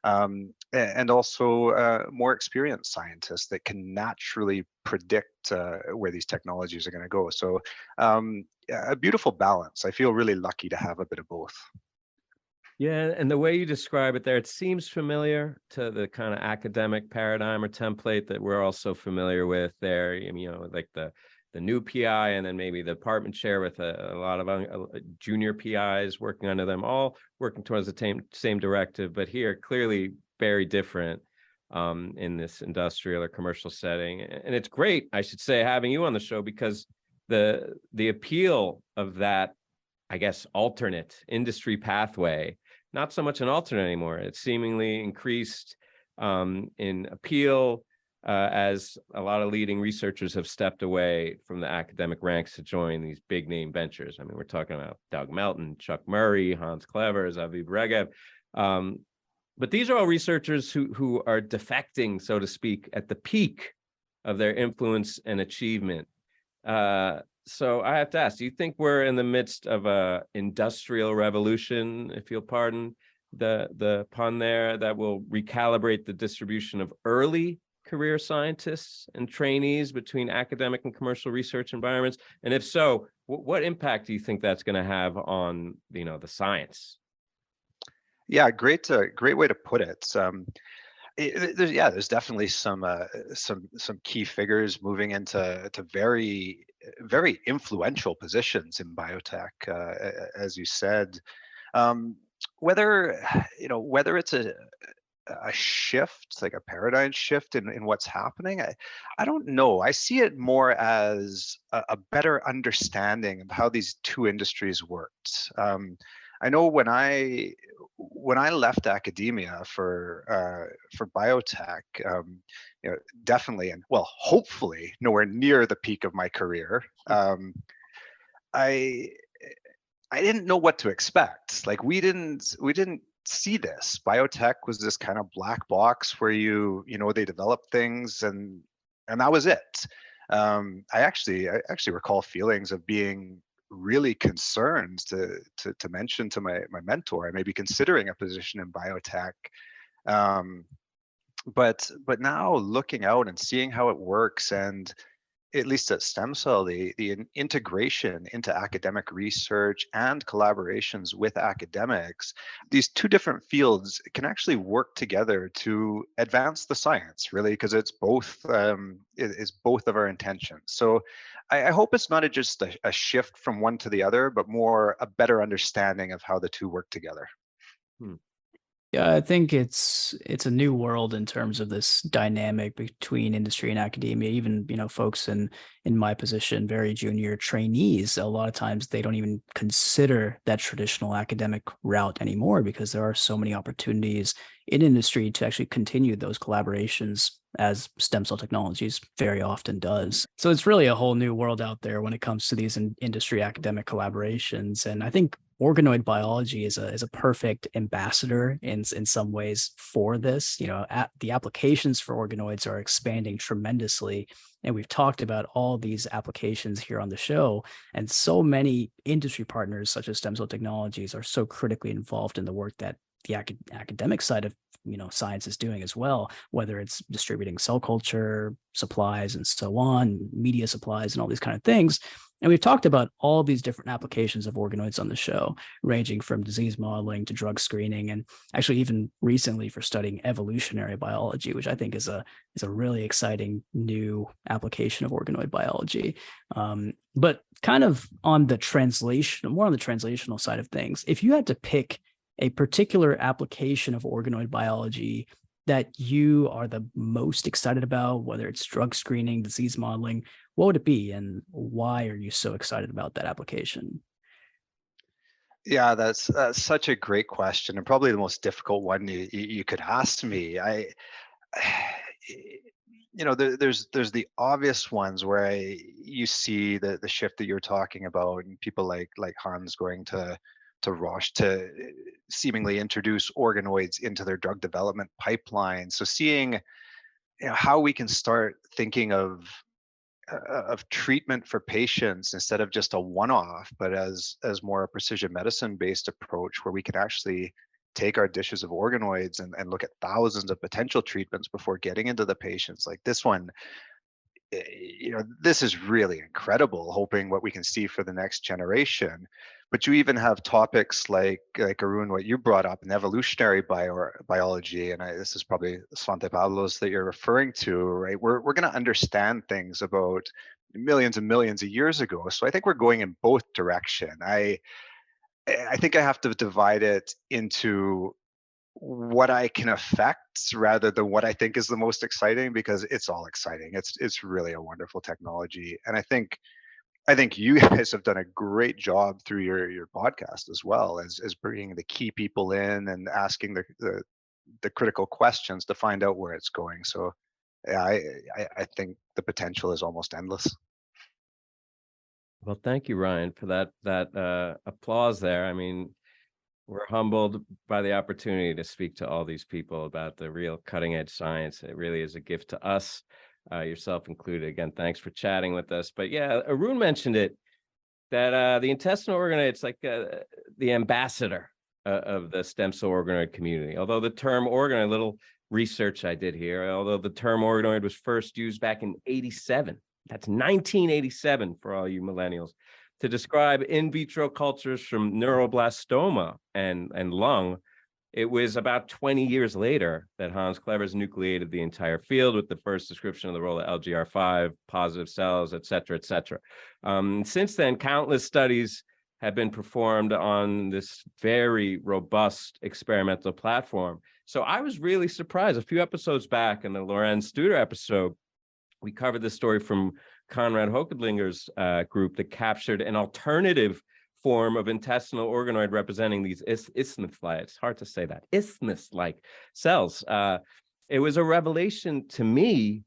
and also more experienced scientists that can naturally predict where these technologies are going to go. So a beautiful balance. I feel really lucky to have a bit of both. Yeah, and the way you describe it there, it seems familiar to the kind of academic paradigm or template that we're also familiar with there. Like the new PI, and then maybe the department chair with a lot of junior PIs working under them, all working towards the same directive. But here, clearly very different in this industrial or commercial setting. And it's great, I should say, having you on the show, because the appeal of that, I guess, alternate industry pathway, not so much an alternate anymore. It's seemingly increased in appeal as a lot of leading researchers have stepped away from the academic ranks to join these big name ventures. I mean, we're talking about Doug Melton, Chuck Murray, Hans Clevers, Aviv Regev. But these are all researchers who are defecting, so to speak, at the peak of their influence and achievement. So I have to ask, do you think we're in the midst of a industrial revolution, if you'll pardon the pun there, that will recalibrate the distribution of early career scientists and trainees between academic and commercial research environments? And if so, what impact do you think that's going to have on, the science? Yeah, great way to put it. There's definitely some key figures moving into very influential positions in biotech, as you said. Whether it's a shift, like a paradigm shift in what's happening, I don't know. I see it more as a better understanding of how these two industries worked. I know when I left academia for biotech, definitely, and well, hopefully nowhere near the peak of my career, I didn't know what to expect. Like, we didn't see this. Biotech was this kind of black box where they developed things, and that was it. I actually recall feelings of being really concerned to mention to my mentor I may be considering a position in biotech. But now, looking out and seeing how it works, and at least at STEMCELL, the integration into academic research and collaborations with academics, these two different fields can actually work together to advance the science, really, because it's both is both of our intentions. So I hope it's not just a shift from one to the other, but more a better understanding of how the two work together. Yeah, I think it's a new world in terms of this dynamic between industry and academia. Even, folks in my position, very junior trainees, a lot of times they don't even consider that traditional academic route anymore, because there are so many opportunities in industry to actually continue those collaborations, as STEMCELL Technologies very often does. So it's really a whole new world out there when it comes to these industry academic collaborations. And I think organoid biology is a perfect ambassador in some ways for this. The applications for organoids are expanding tremendously, and we've talked about all these applications here on the show. And so many industry partners, such as STEMCELL Technologies, are so critically involved in the work that the academic side of science is doing as well, whether it's distributing cell culture supplies and so on, media supplies and all these kind of things. And we've talked about all these different applications of organoids on the show, ranging from disease modeling to drug screening, and actually even recently for studying evolutionary biology, which I think is a really exciting new application of organoid biology. But kind of on the more on the translational side of things, if you had to pick a particular application of organoid biology that you are the most excited about, whether it's drug screening, disease modeling, what would it be, and why are you so excited about that application? Yeah, that's such a great question, and probably the most difficult one you could ask me. There's the obvious ones where you see the shift that you're talking about, and people like Hans going to Roche to seemingly introduce organoids into their drug development pipeline. So seeing how we can start thinking of treatment for patients instead of just a one-off, but as more a precision medicine based approach where we can actually take our dishes of organoids and look at thousands of potential treatments before getting into the patients. Like this one, this is really incredible, hoping what we can see for the next generation. But you even have topics like Arun, what you brought up in evolutionary biology, and this is probably Svante Pavlos that you're referring to, right? We're going to understand things about millions and millions of years ago. So I think we're going in both direction. I think I have to divide it into what I can affect rather than what I think is the most exciting, because it's all exciting. It's really a wonderful technology, and I think you guys have done a great job through your podcast as well as bringing the key people in and asking the critical questions to find out where it's going. So yeah, I think the potential is almost endless. Well, thank you, Ryan, for that applause there. I mean, we're humbled by the opportunity to speak to all these people about the real cutting edge science. It really is a gift to us, yourself included. Again, thanks for chatting with us. But yeah, Arun mentioned it, that the intestinal organoid, it's like the ambassador of the stem cell organoid community. Although the term organoid, little research I did here, although the term organoid was first used back in 87, that's 1987 for all you millennials, to describe in vitro cultures from neuroblastoma and lung. It was about 20 years later that Hans Clevers nucleated the entire field with the first description of the role of LGR5, positive cells, et cetera, et cetera. Since then, countless studies have been performed on this very robust experimental platform. So I was really surprised. A few episodes back in the Lorenz Studer episode, we covered the story from Konrad Hochedlinger's group that captured an alternative form of intestinal organoid representing these isthmus-like, it's hard to say that, isthmus-like cells. It was a revelation to me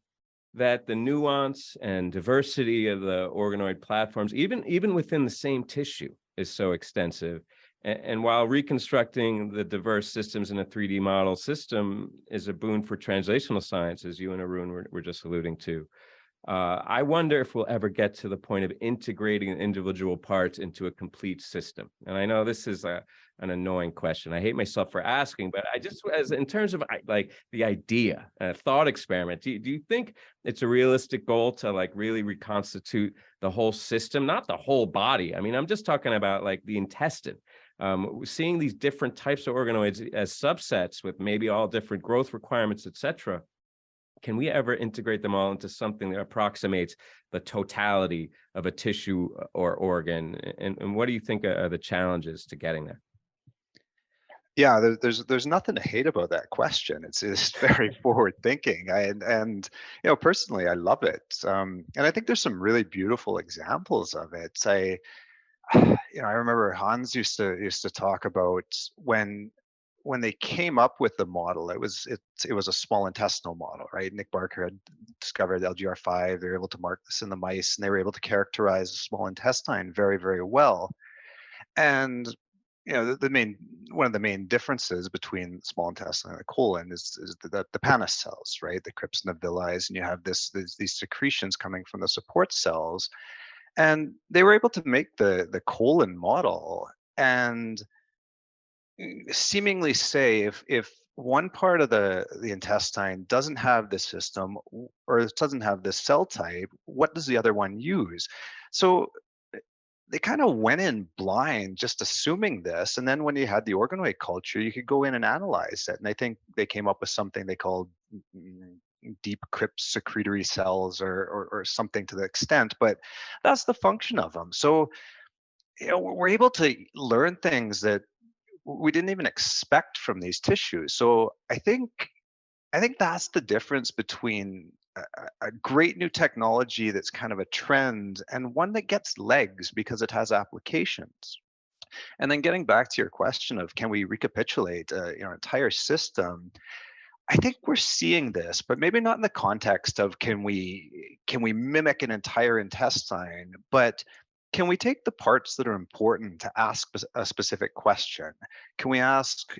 that the nuance and diversity of the organoid platforms, even within the same tissue, is so extensive. And while reconstructing the diverse systems in a 3D model system is a boon for translational science, as you and Arun were just alluding to, I wonder if we'll ever get to the point of integrating individual parts into a complete system. And I know this is an annoying question. I hate myself for asking, but I just, as in terms of like the idea, a thought experiment, do you think it's a realistic goal to like really reconstitute the whole system, not the whole body? I mean, I'm just talking about like the intestine. Seeing these different types of organoids as subsets with maybe all different growth requirements, et cetera. Can we ever integrate them all into something that approximates the totality of a tissue or organ? And what do you think are the challenges to getting there? Yeah, there's nothing to hate about that question. It's very forward thinking, and personally I love it, and I think there's some really beautiful examples of it. I remember Hans used to talk about when they came up with the model. It was a small intestinal model, right? Nick Barker had discovered LGR5. They were able to mark this in the mice, and they were able to characterize the small intestine very, very well. And one of the main differences between small intestine and the colon is the Panus cells, right? The crypts and the villi, and you have these secretions coming from the support cells, and they were able to make the colon model and seemingly say if one part of the intestine doesn't have this system or it doesn't have this cell type, what does the other one use? So they kind of went in blind, just assuming this. And then when you had the organoid culture, you could go in and analyze it. And I think they came up with something they called deep crypt secretory cells or something to the extent, but that's the function of them. So, we're able to learn things that we didn't even expect from these tissues. So I think that's the difference between a great new technology that's kind of a trend and one that gets legs because it has applications. And then getting back to your question of can we recapitulate entire system, I think we're seeing this, but maybe not in the context of can we mimic an entire intestine, but can we take the parts that are important to ask a specific question? Can we ask,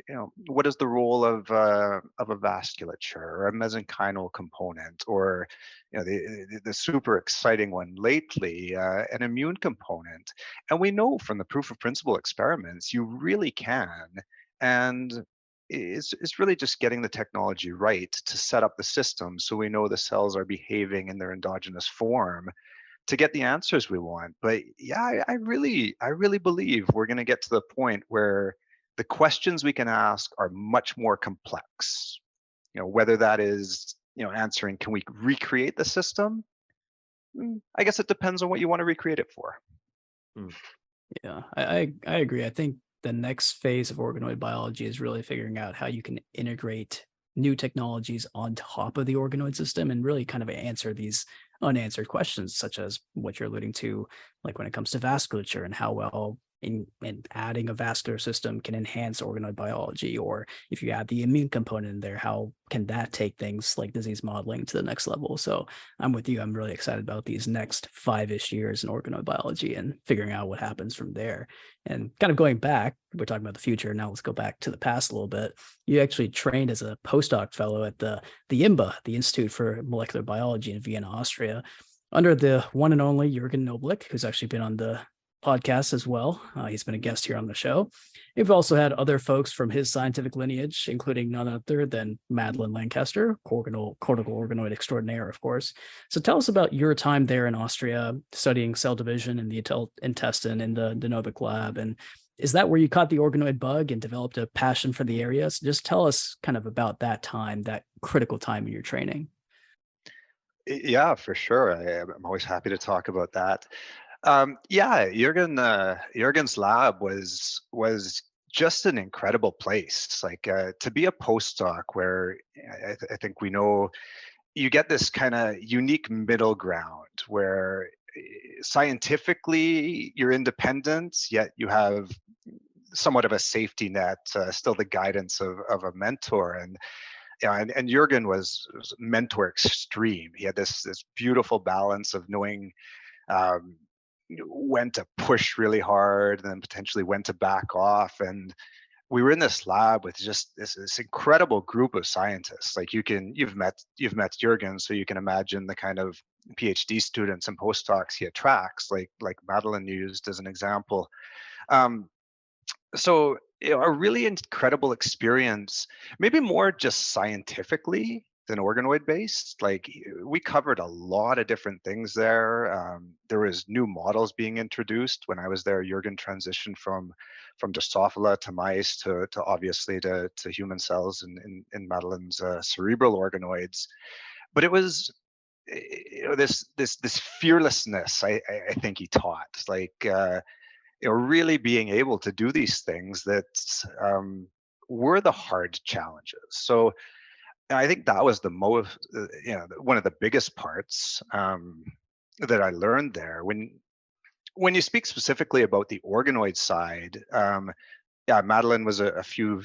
what is the role of a vasculature or a mesenchymal component, or the super exciting one lately, an immune component? And we know from the proof of principle experiments, you really can. And it's really just getting the technology right to set up the system so we know the cells are behaving in their endogenous form to get the answers we want. But yeah, I really believe we're going to get to the point where the questions we can ask are much more complex. Whether that is answering, can we recreate the system? I guess it depends on what you want to recreate it for. Yeah, I agree. I think the next phase of organoid biology is really figuring out how you can integrate new technologies on top of the organoid system and really kind of answer these unanswered questions, such as what you're alluding to, like when it comes to vasculature and how well in adding a vascular system can enhance organoid biology, or if you add the immune component in there, how can that take things like disease modeling to the next level? So I'm with you. I'm really excited about these next 5-ish years in organoid biology and figuring out what happens from there. And kind of going back, we're talking about the future. Now let's go back to the past a little bit. You actually trained as a postdoc fellow at the IMBA, the Institute for Molecular Biology in Vienna, Austria, under the one and only Jürgen Noblick, who's actually been on the podcast as well. He's been a guest here on the show. We've also had other folks from his scientific lineage, including none other than Madeline Lancaster, cortical organoid extraordinaire, of course. So tell us about your time there in Austria, studying cell division in the intestine in the Novick lab. And is that where you caught the organoid bug and developed a passion for the area? So just tell us kind of about that time, that critical time in your training. Yeah, for sure. I'm always happy to talk about that. Yeah, Jürgen's lab was just an incredible place. Like to be a postdoc, where I think we know you get this kind of unique middle ground where scientifically you're independent, yet you have somewhat of a safety net, still the guidance of a mentor. And and Jürgen was mentor extreme. He had this beautiful balance of knowing um, when to push really hard and then potentially when to back off. And we were in this lab with just this incredible group of scientists. Like you've met Jürgen, so you can imagine the kind of PhD students and postdocs he attracts, like Madeline used as an example. Um, so a really incredible experience, maybe more just scientifically than organoid based. Like we covered a lot of different things there. There was new models being introduced when I was there. Jürgen transitioned from Drosophila to mice to obviously to human cells in Madeline's cerebral organoids. But it was this fearlessness I think he taught, like really being able to do these things that were the hard challenges. So I think that was the most, one of the biggest parts that I learned there. When you speak specifically about the organoid side, yeah, Madeline was a few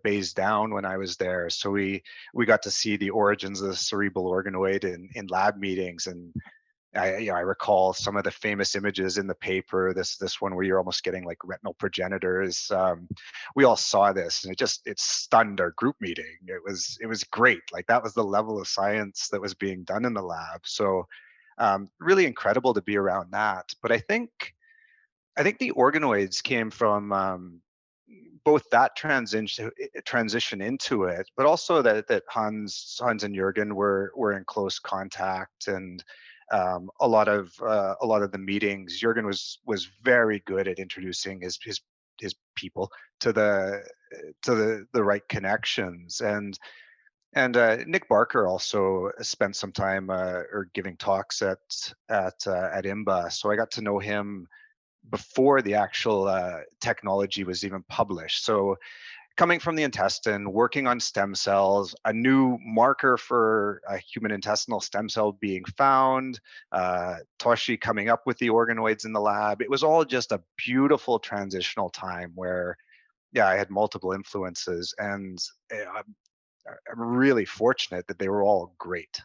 bays down when I was there, so we got to see the origins of the cerebral organoid in lab meetings, and I recall some of the famous images in the paper. This one where you're almost getting like retinal progenitors. We all saw this, and it stunned our group meeting. It was great. Like that was the level of science that was being done in the lab. So really incredible to be around that. But I think the organoids came from both that transition into it, but also that Hans and Jürgen were in close contact, and a lot of the meetings. Jürgen was very good at introducing his people to the right connections, and Nick Barker also spent some time or giving talks at IMBA, so I got to know him before the actual technology was even published. So coming from the intestine, working on stem cells, a new marker for a human intestinal stem cell being found, Toshi coming up with the organoids in the lab. It was all just a beautiful transitional time where, yeah, I had multiple influences, and I'm really fortunate that they were all great.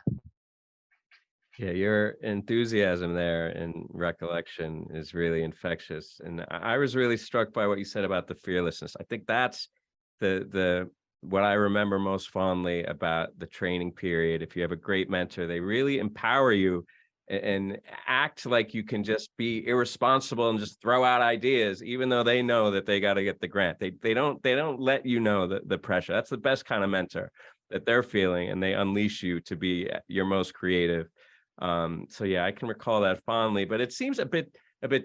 Yeah, your enthusiasm there and recollection is really infectious. And I was really struck by what you said about the fearlessness. I think that's the what I remember most fondly about the training period. If you have a great mentor, they really empower you and act like you can just be irresponsible and just throw out ideas, even though they know that they got to get the grant. They don't let you know the pressure. That's the best kind of mentor that they're feeling, and they unleash you to be your most creative. So yeah, I can recall that fondly, but it seems a bit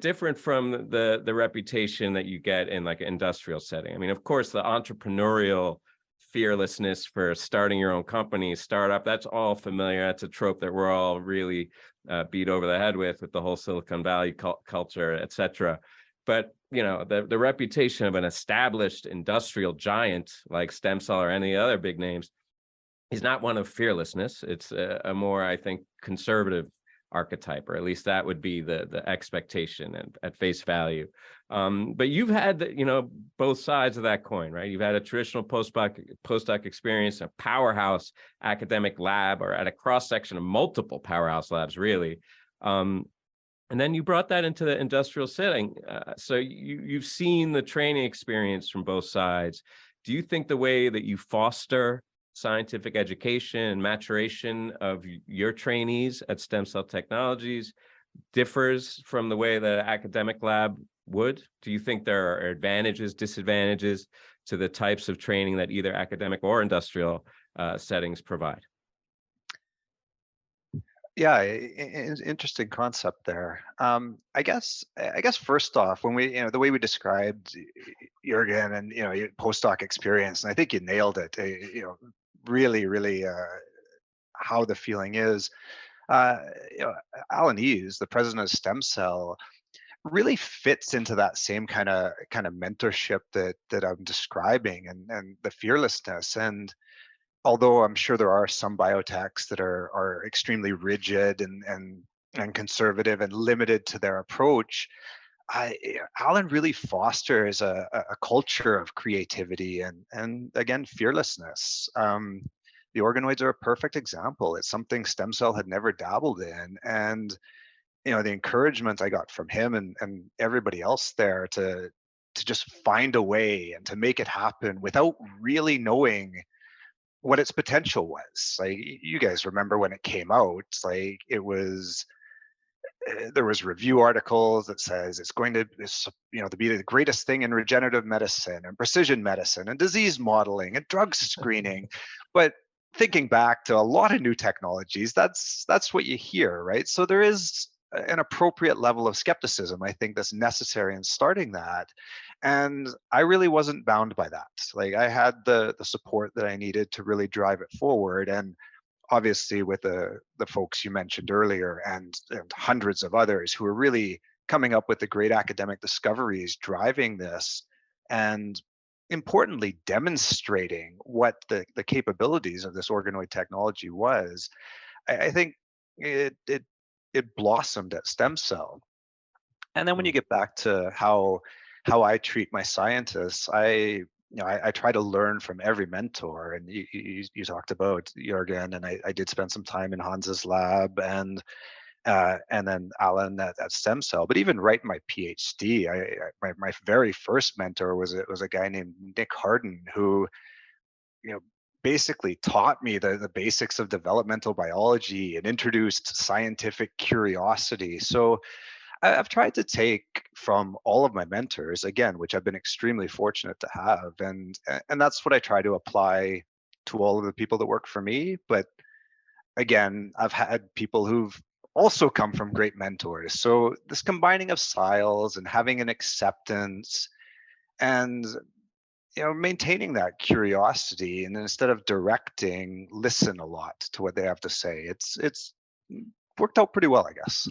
different from the reputation that you get in like an industrial setting. I mean, of course, the entrepreneurial fearlessness for starting your own company, startup, that's all familiar. That's a trope that we're all really beat over the head with the whole Silicon Valley culture, et cetera. But you know, the reputation of an established industrial giant like STEMCELL or any other big names is not one of fearlessness. It's a more, I think, conservative archetype, or at least that would be the expectation at face value. But you've had, you know, both sides of that coin, right? You've had a traditional postdoc experience, a powerhouse academic lab, or at a cross section of multiple powerhouse labs, really. And then you brought that into the industrial setting. So you've seen the training experience from both sides. Do you think the way that you foster scientific education and maturation of your trainees at STEMCELL Technologies differs from the way the academic lab would? Do you think there are advantages, disadvantages to the types of training that either academic or industrial settings provide? Yeah, interesting concept there. I guess first off, when we, the way we described Jürgen and your postdoc experience, and I think you nailed it. Really, really, how the feeling is. Uh, Alan Eves, the president of STEMCELL, really fits into that same kind of mentorship that I'm describing, and the fearlessness. And although I'm sure there are some biotechs that are extremely rigid and conservative and limited to their approach, Alan really fosters a culture of creativity and again, fearlessness. The organoids are a perfect example. It's something STEMCELL had never dabbled in, and the encouragement I got from him and everybody else there to just find a way and to make it happen without really knowing what its potential was. Like, you guys remember when it came out, like there was review articles that says it's going to to be the greatest thing in regenerative medicine and precision medicine and disease modeling and drug screening. But thinking back to a lot of new technologies, that's what you hear, right? So there is an appropriate level of skepticism, I think, that's necessary in starting that. And I really wasn't bound by that. Like, I had the support that I needed to really drive it forward. And obviously with the folks you mentioned earlier and hundreds of others who are really coming up with the great academic discoveries driving this, and importantly demonstrating what the capabilities of this organoid technology was, I think it blossomed at STEMCELL. And then when you get back to how I treat my scientists, I try to learn from every mentor. And you talked about Jürgen, and I did spend some time in Hans's lab, and and then Alan at STEMCELL. But even writing my PhD, my very first mentor was a guy named Nick Harden, who, basically taught me the basics of developmental biology and introduced scientific curiosity. So I've tried to take from all of my mentors, again, which I've been extremely fortunate to have, and that's what I try to apply to all of the people that work for me. But again, I've had people who've also come from great mentors. So this combining of styles and having an acceptance and maintaining that curiosity, and instead of directing, listen a lot to what they have to say. It's worked out pretty well, I guess.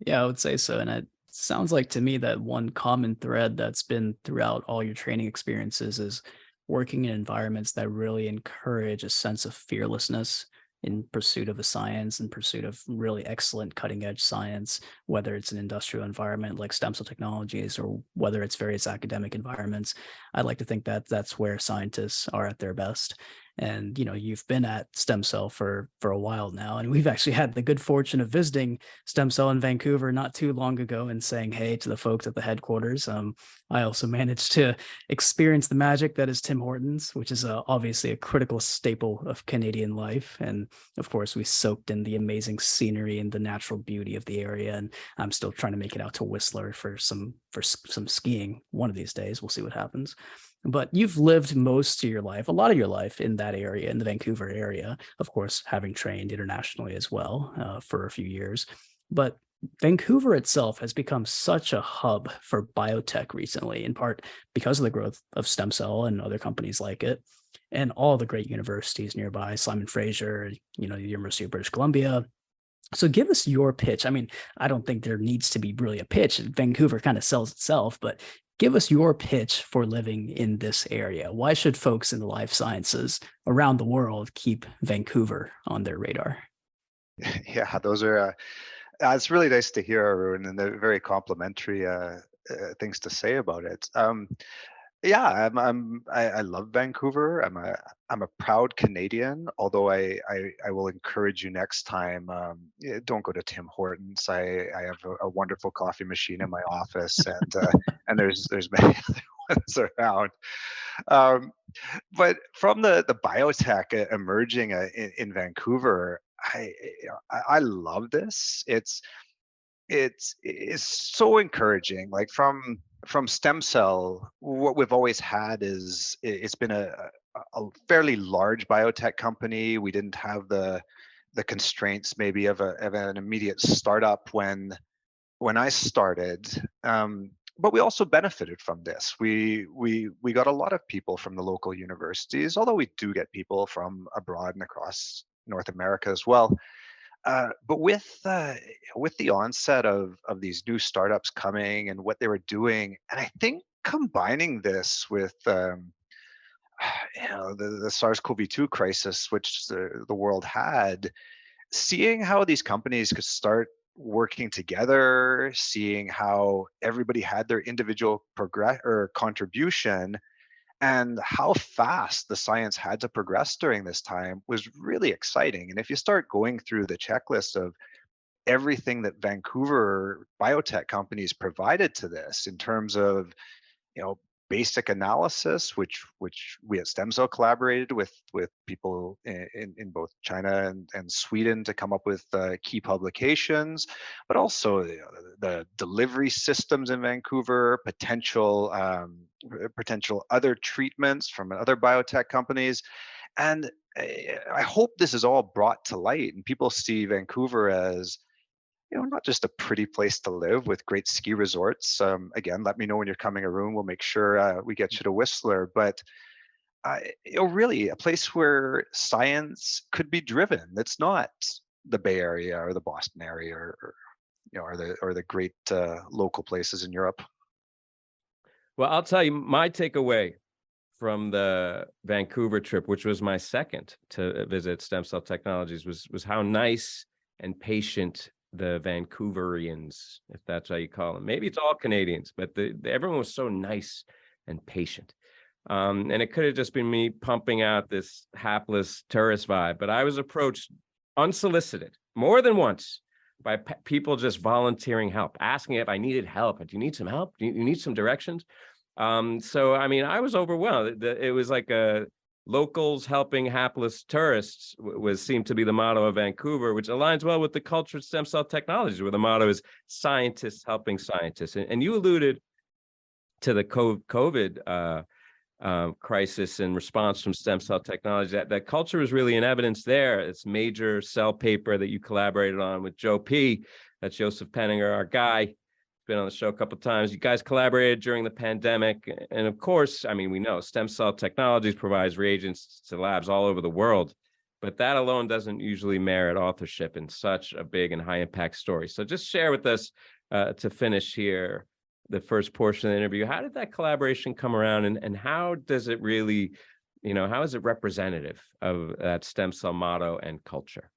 Yeah, I would say so. And it sounds like to me that one common thread that's been throughout all your training experiences is working in environments that really encourage a sense of fearlessness in pursuit of a science, in pursuit of really excellent cutting edge science, whether it's an industrial environment like STEMCELL Technologies or whether it's various academic environments. I'd like to think that that's where scientists are at their best. And you've been at STEMCELL for a while now, and we've actually had the good fortune of visiting STEMCELL in Vancouver not too long ago and saying hey to the folks at the headquarters. I also managed to experience the magic that is Tim Hortons, which is obviously a critical staple of Canadian life. And of course, we soaked in the amazing scenery and the natural beauty of the area. And I'm still trying to make it out to Whistler for some skiing one of these days. We'll see what happens. But you've lived most of your life, a lot of your life in that area, in the Vancouver area, of course, having trained internationally as well for a few years. But Vancouver itself has become such a hub for biotech recently, in part because of the growth of STEMCELL and other companies like it, and all the great universities nearby, Simon Fraser, the University of British Columbia. So give us your pitch. I mean, I don't think there needs to be really a pitch. Vancouver kind of sells itself, but give us your pitch for living in this area. Why should folks in the life sciences around the world keep Vancouver on their radar? Yeah, those are, it's really nice to hear, Arun, and they're very complimentary things to say about it. Yeah, I love Vancouver. I'm a proud Canadian. Although I will encourage you next time, don't go to Tim Hortons. I have a wonderful coffee machine in my office, and there's many other ones around. But from the biotech emerging in Vancouver, I love this. It's so encouraging. Like from STEMCELL, what we've always had is it's been a fairly large biotech company. We didn't have the constraints maybe of an immediate startup when I started. But we also benefited from this. We got a lot of people from the local universities, although we do get people from abroad and across North America as well. But with the onset of these new startups coming and what they were doing, and I think combining this with the SARS-CoV-2 crisis, which the world had, seeing how these companies could start working together, seeing how everybody had their individual progress or contribution, and how fast the science had to progress during this time was really exciting. And if you start going through the checklist of everything that Vancouver biotech companies provided to this in terms of, basic analysis, which we at STEMCELL collaborated with people in both China and Sweden to come up with key publications, but also the delivery systems in Vancouver, potential other treatments from other biotech companies. And I hope this is all brought to light and people see Vancouver as, not just a pretty place to live with great ski resorts. Again, let me know when you're coming, Arun. We'll make sure we get you to Whistler. But really a place where science could be driven. It's not the Bay Area or the Boston area or the great local places in Europe. Well, I'll tell you my takeaway from the Vancouver trip, which was my second to visit STEMCELL Technologies, was how nice and patient the Vancouverians, if that's how you call them. Maybe it's all Canadians, but everyone was so nice and patient. And it could have just been me pumping out this hapless tourist vibe, but I was approached unsolicited more than once by people just volunteering help, asking if I needed help. Do you need some help? Do you need some directions? So, I mean, I was overwhelmed. It was like a locals helping hapless tourists was seemed to be the motto of Vancouver, which aligns well with the culture of stem cell technologies, where the motto is scientists helping scientists. And you alluded to the COVID crisis in response from stem cell technology. That culture is really in evidence there. It's major cell paper that you collaborated on with Joe P. That's Joseph Penninger, our guy. Been on the show a couple of times. You guys collaborated during the pandemic. And of course, I mean, we know Stem Cell Technologies provides reagents to labs all over the world, but that alone doesn't usually merit authorship in such a big and high impact story. So just share with us to finish here the first portion of the interview. How did that collaboration come around, and how does it really, how is it representative of that stem cell motto and culture?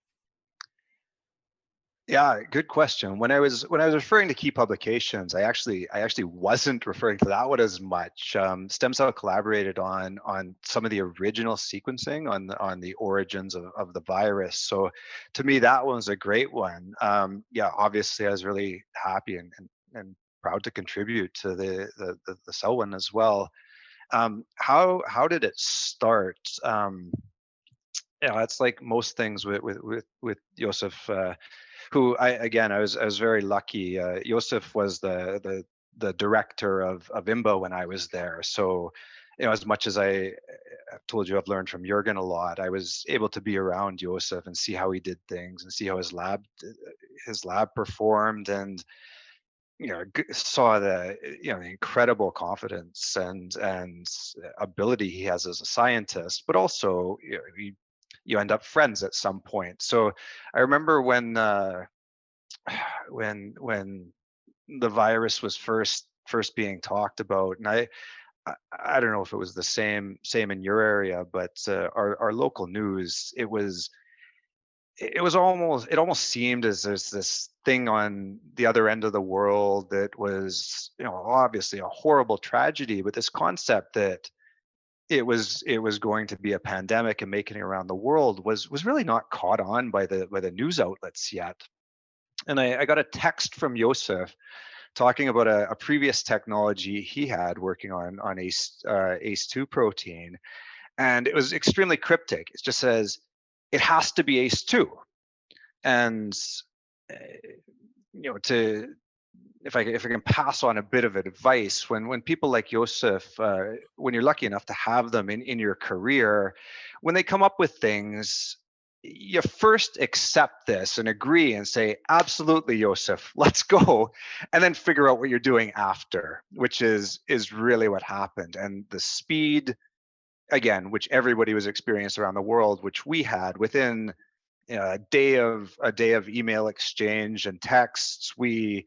Yeah, good question. When I was referring to key publications, I actually wasn't referring to that one as much. STEMCELL collaborated on some of the original sequencing on the origins of the virus. So to me, that one was a great one. Yeah, obviously, I was really happy and proud to contribute to the cell one as well. How did it start? Yeah, it's like most things with Joseph. Who I was very lucky. Joseph was the director of IMBA when I was there. So, as much as I've told you I've learned from Jürgen a lot, I was able to be around Joseph and see how he did things and see how his lab performed, and saw the incredible confidence and ability he has as a scientist, but also you end up friends at some point. So I remember when the virus was first being talked about, and I don't know if it was the same in your area, but our local news, it almost seemed as there's this thing on the other end of the world that was obviously a horrible tragedy, but this concept that it was going to be a pandemic and making it around the world was really not caught on by the news outlets yet. And I got a text from Joseph talking about a previous technology he had working on ACE2 protein, and it was extremely cryptic. It just says it has to be ACE2, and uh, to if I can pass on a bit of advice, when people like Joseph, when you're lucky enough to have them in your career, when they come up with things, you first accept this and agree and say, absolutely, Joseph, let's go, and then figure out what you're doing after, which is really what happened. And the speed, again, which everybody was experienced around the world, which we had within a day of email exchange and texts, we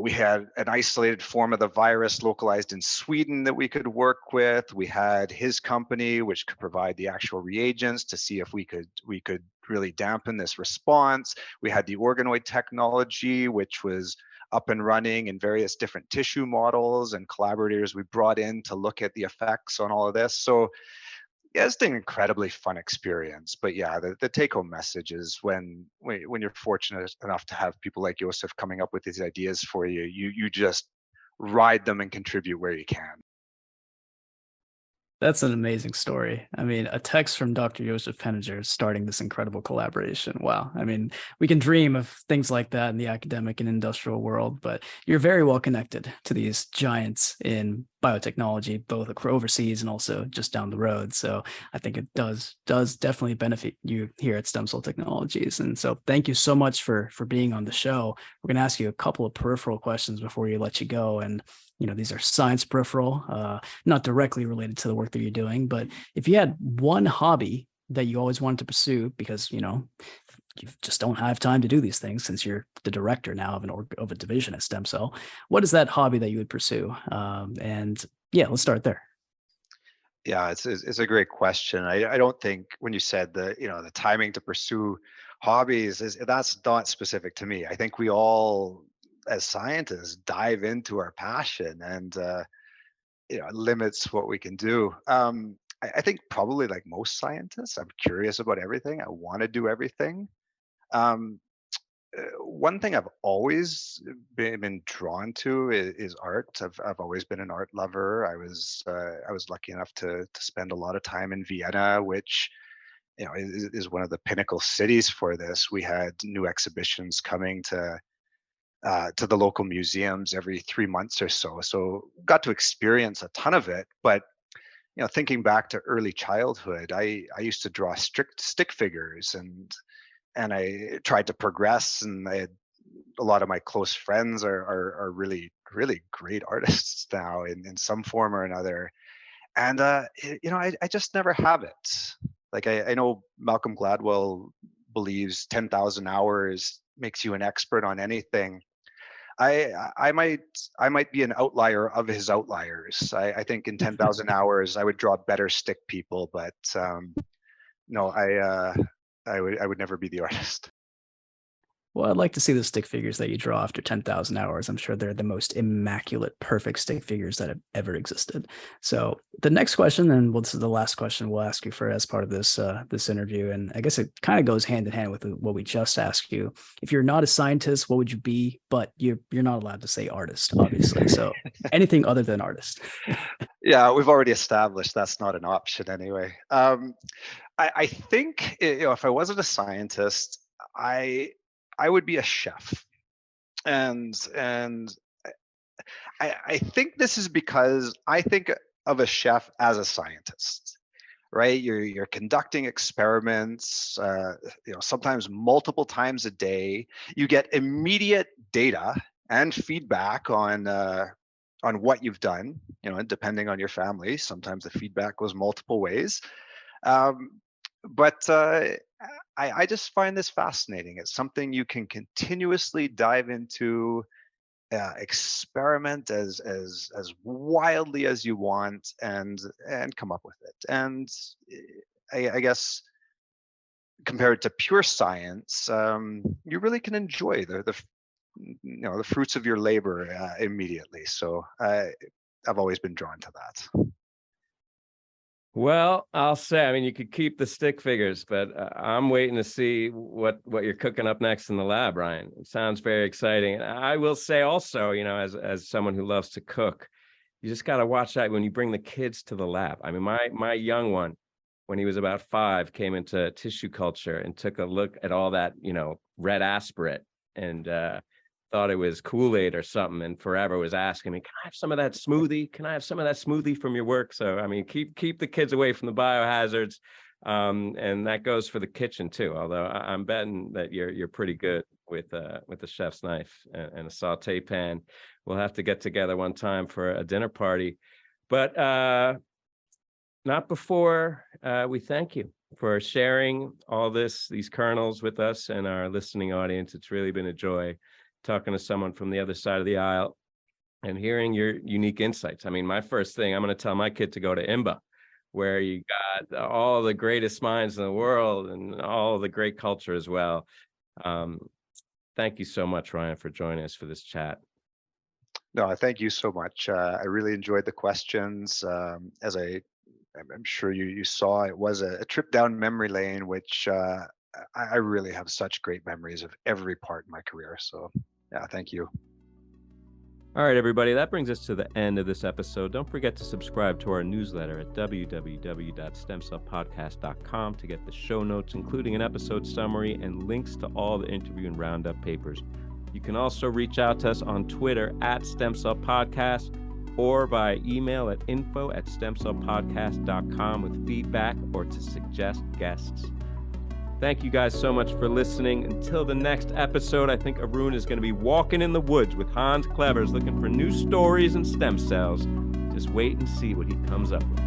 had an isolated form of the virus localized in Sweden that we could work with. We had his company, which could provide the actual reagents to see if we could really dampen this response. We had the organoid technology, which was up and running in various different tissue models, and collaborators we brought in to look at the effects on all of this. So yeah, it's an incredibly fun experience. But yeah, the take-home message is when you're fortunate enough to have people like Joseph coming up with these ideas for you, you just ride them and contribute where you can. That's an amazing story. I mean, a text from Dr. Joseph Penninger starting this incredible collaboration. Wow. I mean, we can dream of things like that in the academic and industrial world, but you're very well connected to these giants in biotechnology, both overseas and also just down the road. So I think it does definitely benefit you here at STEMCELL Technologies. And so thank you so much for being on the show. We're going to ask you a couple of peripheral questions before you let you go. And these are science peripheral, not directly related to the work that you're doing, but if you had one hobby that you always wanted to pursue because, you just don't have time to do these things since you're the director now of a division at STEMCELL, what is that hobby that you would pursue? And yeah, let's start there. Yeah, it's a great question. I don't think when you said the timing to pursue hobbies that's not specific to me. I think we all as scientists dive into our passion, and it limits what we can do. I think probably like most scientists, I'm curious about everything. I want to do everything. Um, one thing I've always been drawn to is art. I've always been an art lover. I was lucky enough to spend a lot of time in Vienna, which is one of the pinnacle cities for this. We had new exhibitions coming to the local museums every 3 months or so. So got to experience a ton of it. But thinking back to early childhood, I used to draw strict stick figures, and I tried to progress, and I had a lot of my close friends are really, really great artists now in some form or another. And I just never have it. Like I know Malcolm Gladwell believes 10,000 hours makes you an expert on anything. I might be an outlier of his outliers. I think in 10,000 hours I would draw better stick people, but no, I would never be the artist. Well, I'd like to see the stick figures that you draw after 10,000 hours. I'm sure they're the most immaculate, perfect stick figures that have ever existed. So the next question, and this is the last question we'll ask you for as part of this this interview, and I guess it kind of goes hand in hand with what we just asked you. If you're not a scientist, what would you be? But you're not allowed to say artist, obviously. So anything other than artist. Yeah, we've already established that's not an option anyway. I think if I wasn't a scientist, I would be a chef, and I think this is because I think of a chef as a scientist, right? You're conducting experiments, sometimes multiple times a day. You get immediate data and feedback on what you've done. Depending on your family, sometimes the feedback goes multiple ways. But I just find this fascinating. It's something you can continuously dive into, experiment as wildly as you want, and come up with it. And I guess compared to pure science, you really can enjoy the fruits of your labor immediately. So I've always been drawn to that. Well, I'll say, I mean, you could keep the stick figures, but I'm waiting to see what you're cooking up next in the lab, Ryan. It sounds very exciting. And I will say also, as someone who loves to cook, you just got to watch that when you bring the kids to the lab. I mean, my young one, when he was about 5, came into tissue culture and took a look at all that, red aspirate, and thought it was Kool-Aid or something, and forever was asking me, can I have some of that smoothie? Can I have some of that smoothie from your work? So, I mean, keep the kids away from the biohazards. And that goes for the kitchen too. Although I'm betting that you're pretty good with the chef's knife and a saute pan. We'll have to get together one time for a dinner party, but not before we thank you for sharing all these kernels with us and our listening audience. It's really been a joy talking to someone from the other side of the aisle and hearing your unique insights. I mean, my first thing, I'm going to tell my kid to go to IMBA, where you got all the greatest minds in the world and all the great culture as well. Thank you so much, Ryan, for joining us for this chat. No, thank you so much. I really enjoyed the questions. As I'm sure you saw, it was a trip down memory lane, which I really have such great memories of every part in my career. So yeah, thank you. All right, everybody, that brings us to the end of this episode. Don't forget to subscribe to our newsletter at www.stemcellpodcast.com to get the show notes, including an episode summary and links to all the interview and Roundup papers. You can also reach out to us on Twitter at STEMCELL or by email at info@stemcellpodcast.com with feedback or to suggest guests. Thank you guys so much for listening. Until the next episode, I think Arun is going to be walking in the woods with Hans Clevers looking for new stories and stem cells. Just wait and see what he comes up with.